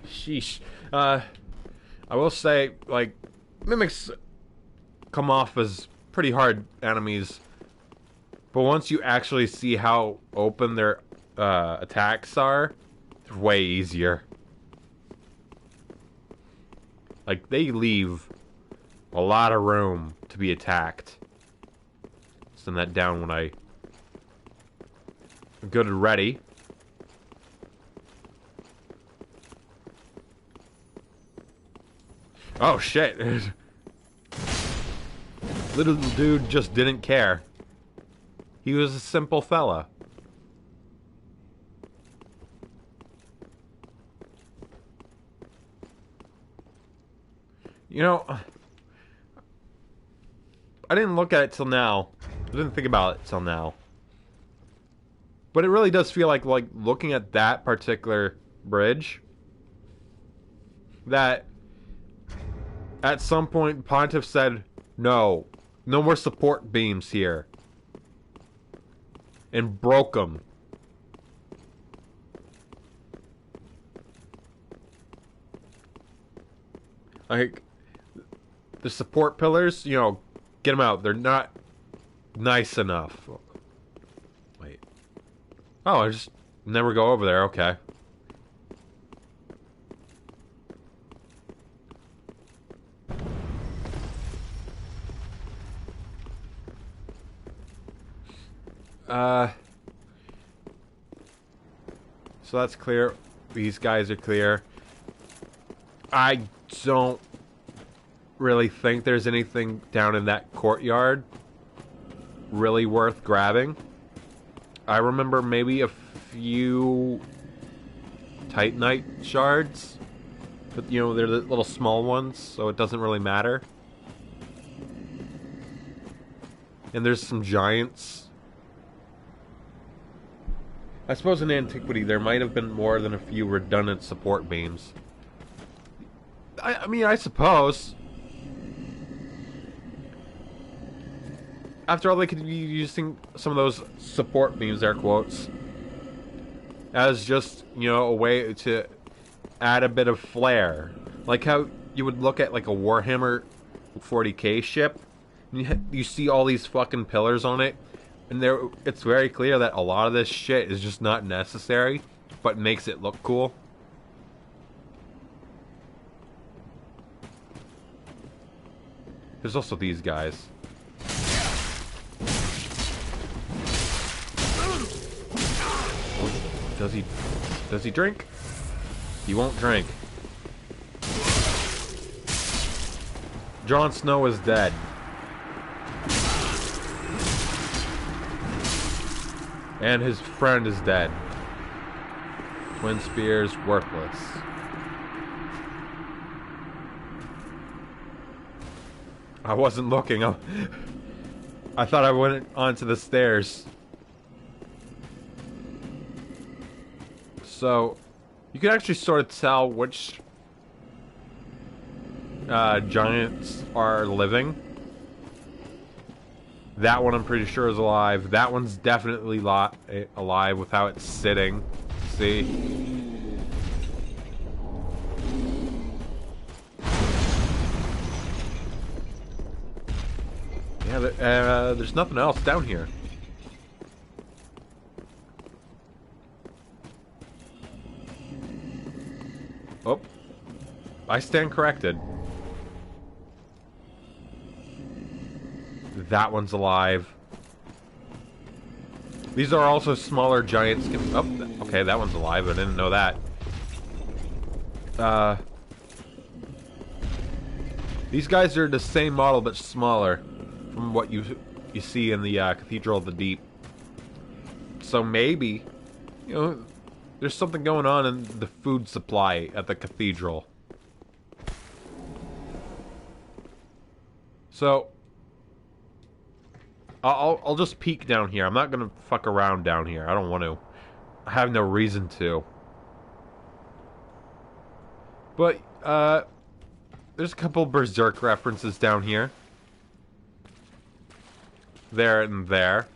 sheesh. I will say, like, mimics come off as pretty hard enemies. But once you actually see how open their attacks are, they're way easier. Like, they leave a lot of room to be attacked. Send that down when I'm good and ready. Oh shit. Little dude just didn't care. He was a simple fella. You know, I didn't look at it till now. I didn't think about it till now. But it really does feel like looking at that particular bridge, that at some point Pontiff said, no more support beams here. And broke them. Like, the support pillars, get them out. They're not nice enough. Wait. Oh, I just never go over there. Okay. So that's clear. These guys are clear. I don't really think there's anything down in that courtyard really worth grabbing. I remember maybe a few Titanite shards, but you know, they're the little small ones, so it doesn't really matter. And there's some giants. I suppose in antiquity there might have been more than a few redundant support beams. I mean, I suppose. After all, they could be using some of those support beams, air quotes, as just, you know, a way to add a bit of flair. Like how you would look at like a Warhammer 40k ship, and you see all these fucking pillars on it, and it's very clear that a lot of this shit is just not necessary, but makes it look cool. There's also these guys. Does he drink? He won't drink. Jon Snow is dead. And his friend is dead. Twin spears worthless. I wasn't looking. I thought I went onto the stairs. So, you can actually sort of tell which giants are living. That one I'm pretty sure is alive. That one's definitely alive with how it's sitting. See? Yeah, there's nothing else down here. Oh, I stand corrected. That one's alive. These are also smaller giants. Oh, okay, that one's alive. I didn't know that. These guys are the same model but smaller from what you see in the Cathedral of the Deep. So maybe, you know, there's something going on in the food supply at the cathedral. So, I'll just peek down here. I'm not gonna fuck around down here. I don't want to. I have no reason to. But, there's a couple Berserk references down here. There and there.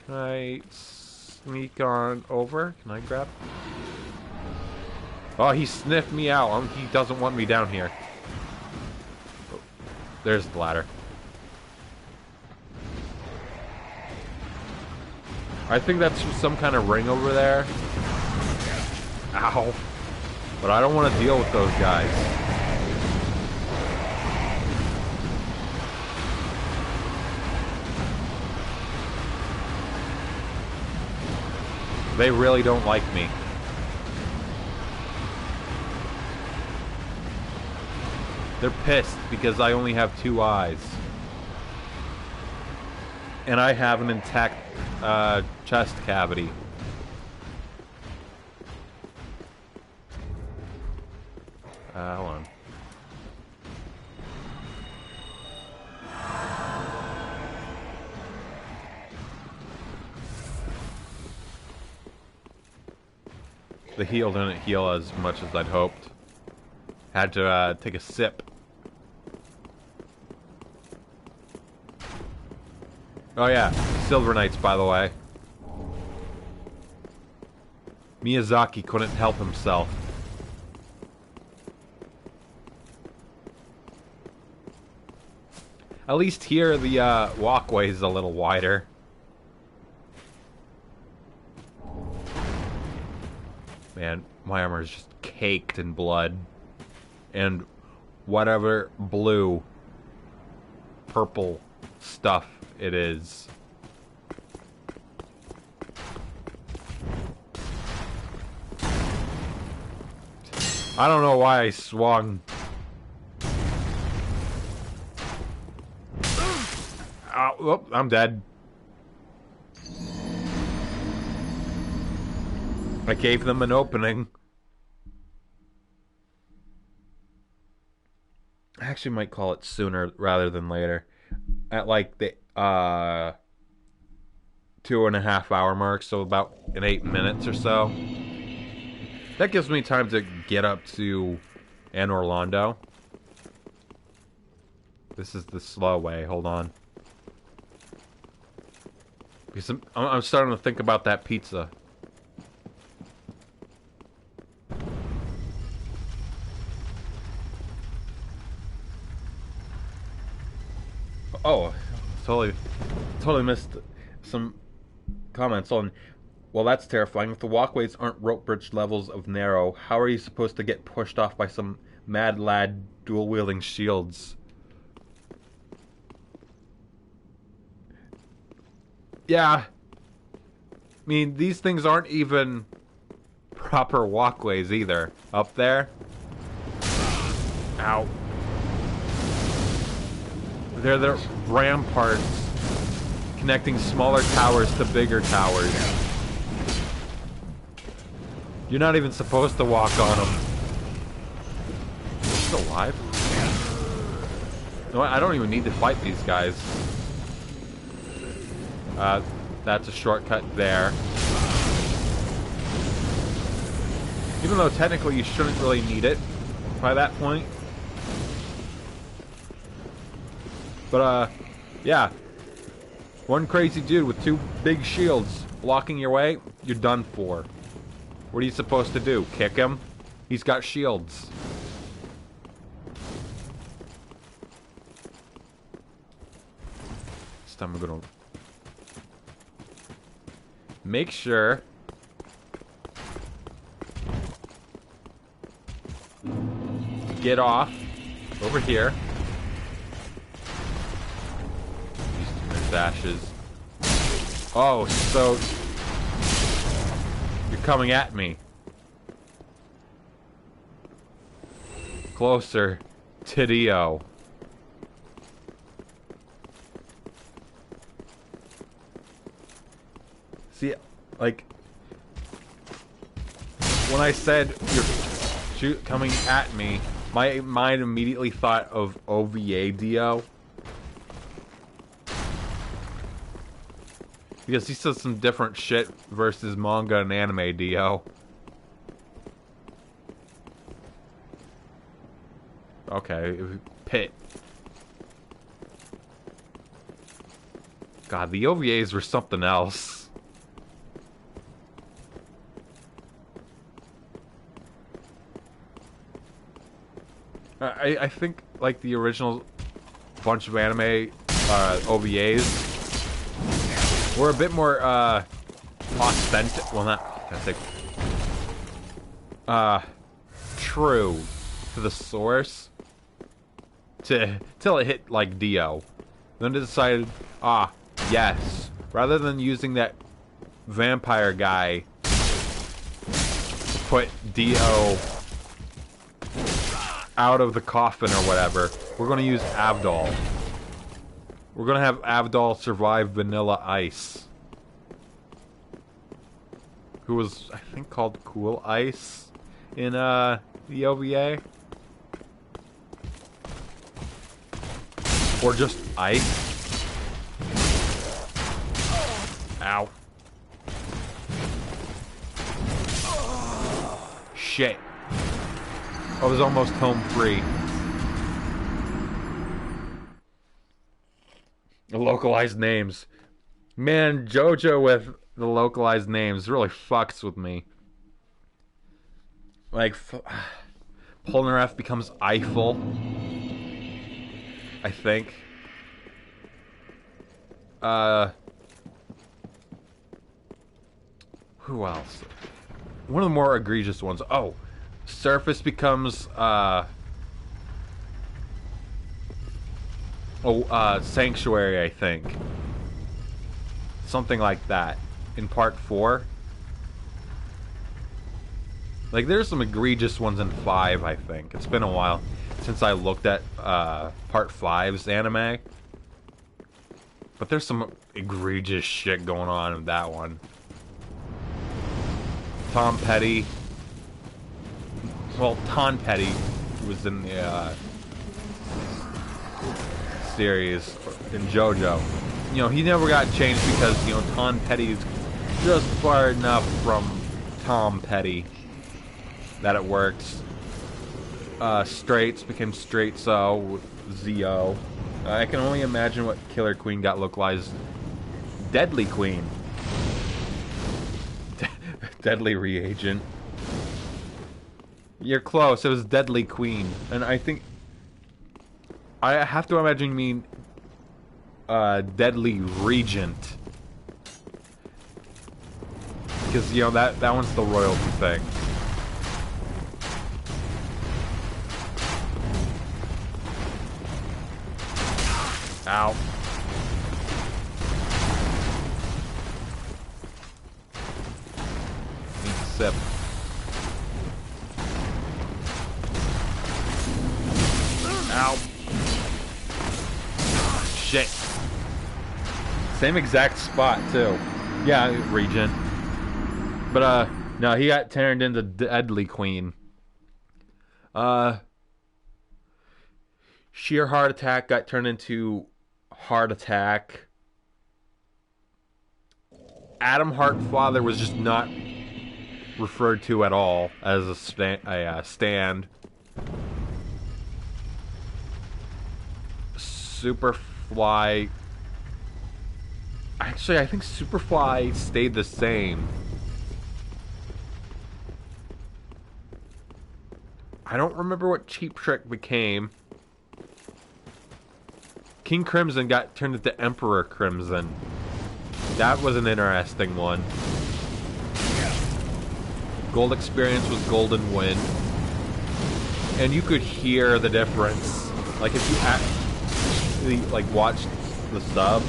Can I sneak on over? Can I grab? Oh, he sniffed me out. He doesn't want me down here. Oh, there's the ladder. I think that's some kind of ring over there. Ow. But I don't want to deal with those guys. They really don't like me. They're pissed because I only have 2 eyes. And I have an intact chest cavity. Hold on. The heal didn't heal as much as I'd hoped. Had to take a sip. Oh yeah, Silver Knights, by the way. Miyazaki couldn't help himself. At least here the walkway is a little wider. Man, my armor is just caked in blood. And whatever blue, purple stuff it is. I don't know why I swung. Oh, I'm dead. I gave them an opening. I actually might call it sooner rather than later. At like the 2.5 hour mark, so about in 8 minutes or so. That gives me time to get up to Anne Orlando. This is the slow way. Hold on. Because I'm starting to think about that pizza. Oh, totally missed some comments on. Well, that's terrifying. If the walkways aren't rope bridge levels of narrow, how are you supposed to get pushed off by some mad lad dual-wielding shields? Yeah. I mean, these things aren't even proper walkways either. Up there. Ow. They're the ramparts connecting smaller towers to bigger towers. You're not even supposed to walk on them. Still alive? No, I don't even need to fight these guys. That's a shortcut there. Even though technically you shouldn't really need it by that point. But, yeah. One crazy dude with two big shields blocking your way, you're done for. What are you supposed to do? Kick him? He's got shields. This time I'm gonna make sure to get off over here. Dashes. Oh, so you're coming at me. Closer, Tidio. See, like when I said you're coming at me, my mind immediately thought of OVA Dio. Because he says some different shit versus manga and anime Dio. Okay, Pit. God, the OVAs were something else. I think, like, the original bunch of anime OVAs were a bit more, authentic. Well, not authentic. True to the source. Till it hit, like, Dio. Then it decided, yes. Rather than using that vampire guy to put Dio out of the coffin or whatever, we're gonna use Avdol. We're gonna have Avdol survive Vanilla Ice. Who was, I think, called Cool Ice in, the OVA. Or just Ice. Ow. Shit. I was almost home free. Localized names. Man, JoJo with the localized names really fucks with me. Like, Polnareff becomes Eiffel. I think. Who else? One of the more egregious ones. Oh, Surface becomes, Sanctuary, I think. Something like that. In part 4. Like, there's some egregious ones in 5, I think. It's been a while since I looked at Part 5's anime. But there's some egregious shit going on in that one. Tom Petty. Well, Tom Petty was in the series in JoJo. You know, he never got changed because, you know, Tom Petty's just far enough from Tom Petty that it works. Straights became straight so with Zio. I can only imagine what Killer Queen got look like. Deadly Queen. Deadly Reagent. You're close. It was Deadly Queen. And I think... I have to imagine you mean... Deadly Regent. Because, you know, that one's the royalty thing. Ow. Need to sip. Ow. Shit. Same exact spot, too. Yeah, Regent. But, no, he got turned into Deadly Queen. Sheer Heart Attack got turned into Heart Attack. Adam Heartfather was just not referred to at all as a stand. Superfly... Actually, I think Superfly stayed the same. I don't remember what Cheap Trick became. King Crimson got turned into Emperor Crimson. That was an interesting one. Gold Experience was Golden Wind. And you could hear the difference. Like, if you actually, like, watched the sub,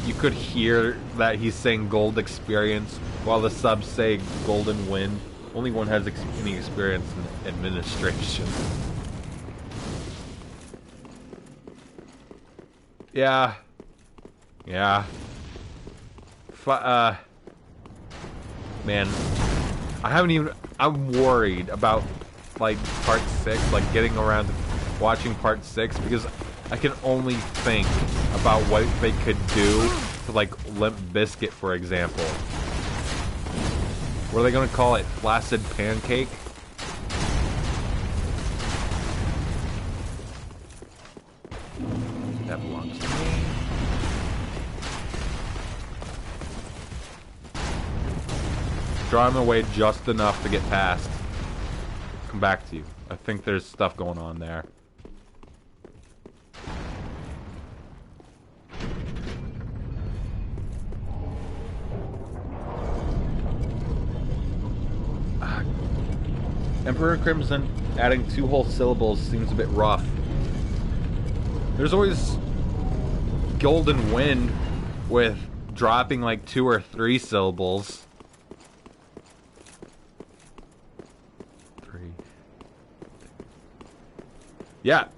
you could hear that he's saying Gold Experience while the subs say Golden Wind. Only one has any experience in administration. Yeah. Yeah. Man. I haven't even... I'm worried about, like, Part 6, like, getting around to watching Part 6, because I can only think about what they could do to, like, Limp Bizkit, for example. What are they gonna call it? Flaccid Pancake? That belongs to me. Draw him away just enough to get past. Come back to you. I think there's stuff going on there. Emperor Crimson adding 2 whole syllables seems a bit rough. There's always Golden Wind with dropping like 2 or 3 syllables. 3. Yeah,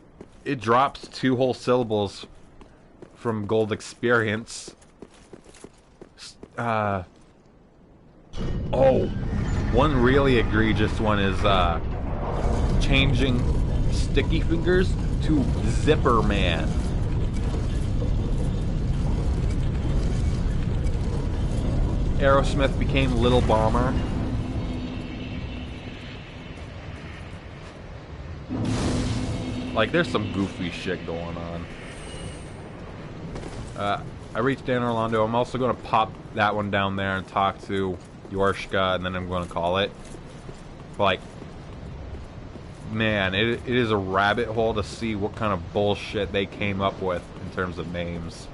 it drops 2 whole syllables from Gold Experience. Oh, one really egregious one is changing Sticky Fingers to Zipper Man. Aerosmith became Little Bomber. Like, there's some goofy shit going on. I reached Dan Orlando. I'm also going to pop that one down there and talk to Yorshka, and then I'm going to call it. But, like, man, it is a rabbit hole to see what kind of bullshit they came up with in terms of names.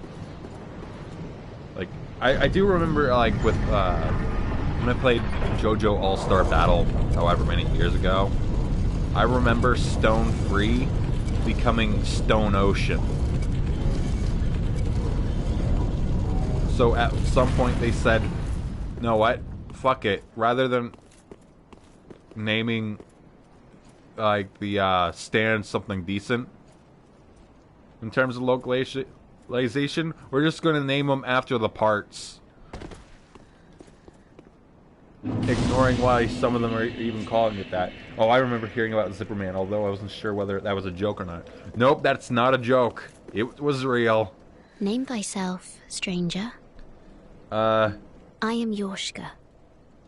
Like, I do remember, like, with, when I played JoJo All-Star Battle however many years ago, I remember Stone Free becoming Stone Ocean. So at some point they said, you know what? Fuck it. Rather than naming like the stand something decent in terms of localization. We're just going to name them after the parts, ignoring why some of them are even calling it that. Oh, I remember hearing about Zipperman, although I wasn't sure whether that was a joke or not. Nope, that's not a joke. It was real. Name thyself, stranger. Uh, I am Yorshka,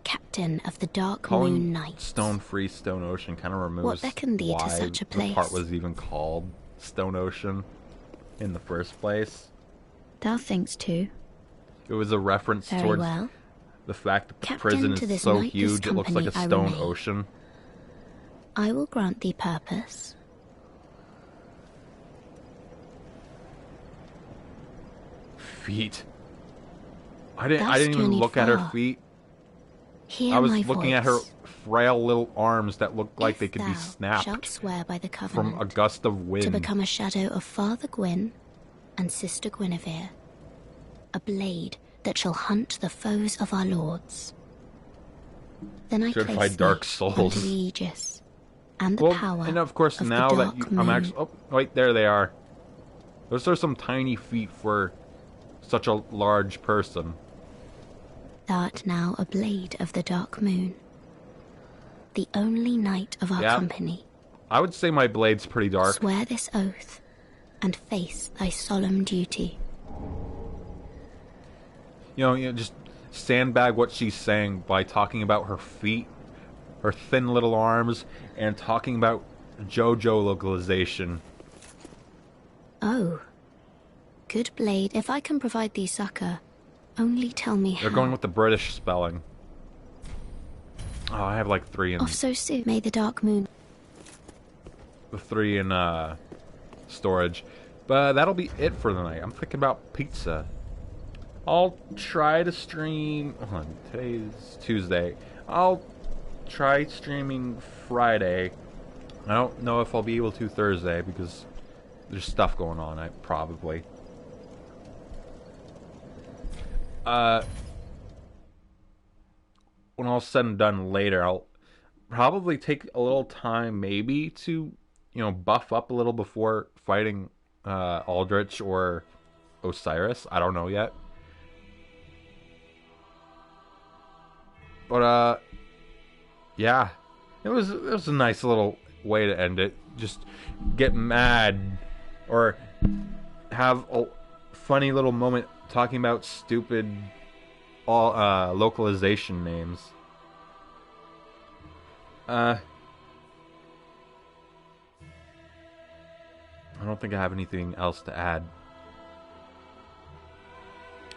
captain of the Dark calling Moon Knights. Stone Free Stone Ocean kind of removes What beckoned thee to why such a place? the part was even called Stone Ocean in the first place. Thou thinkst too. It was a reference Very towards well. the fact that the Captain prison to is this so knightless huge it looks like a company I stone remain. ocean. I will grant thee purpose. Feet. I didn't Thou even journeyed look at her far. feet. Hear I was my looking at voice. her frail little arms that looked like If they could be thou snapped shalt swear by the from covenant a gust of wind. to become a shadow of Father Gwyn and Sister Guinevere, a blade that shall hunt the foes of our lords. Then I Certified place Dark thee Souls. under the aegis and the Well, power and of course of now the that Dark I'm Moon. actually... Oh, wait, there they are. Those are some tiny feet for such a large person. Thou art now a blade of the Dark Moon, the only knight of our Yeah. company. I would say my blade's pretty dark. Swear this oath and face thy solemn duty. You know, just sandbag what she's saying by talking about her feet, her thin little arms, and talking about JoJo localization. Oh, good blade, if I can provide thee succor, only tell me how. They're going with the British spelling. Oh, I have like three in Off so soon, may the Dark Moon. Storage. But that'll be it for the night. I'm thinking about pizza. I'll try to stream... Hold on, today's Tuesday. I'll try streaming Friday. I don't know if I'll be able to Thursday because there's stuff going on. Probably. When all's said and done later, I'll probably take a little time maybe to, buff up a little before fighting Aldrich or Osiris. I don't know yet. But yeah, it was a nice little way to end it. Just get mad or have a funny little moment talking about stupid localization names. I don't think I have anything else to add.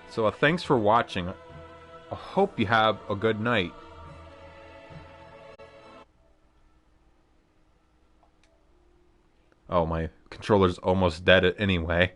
So thanks for watching. I hope you have a good night. Oh, my controller's almost dead anyway.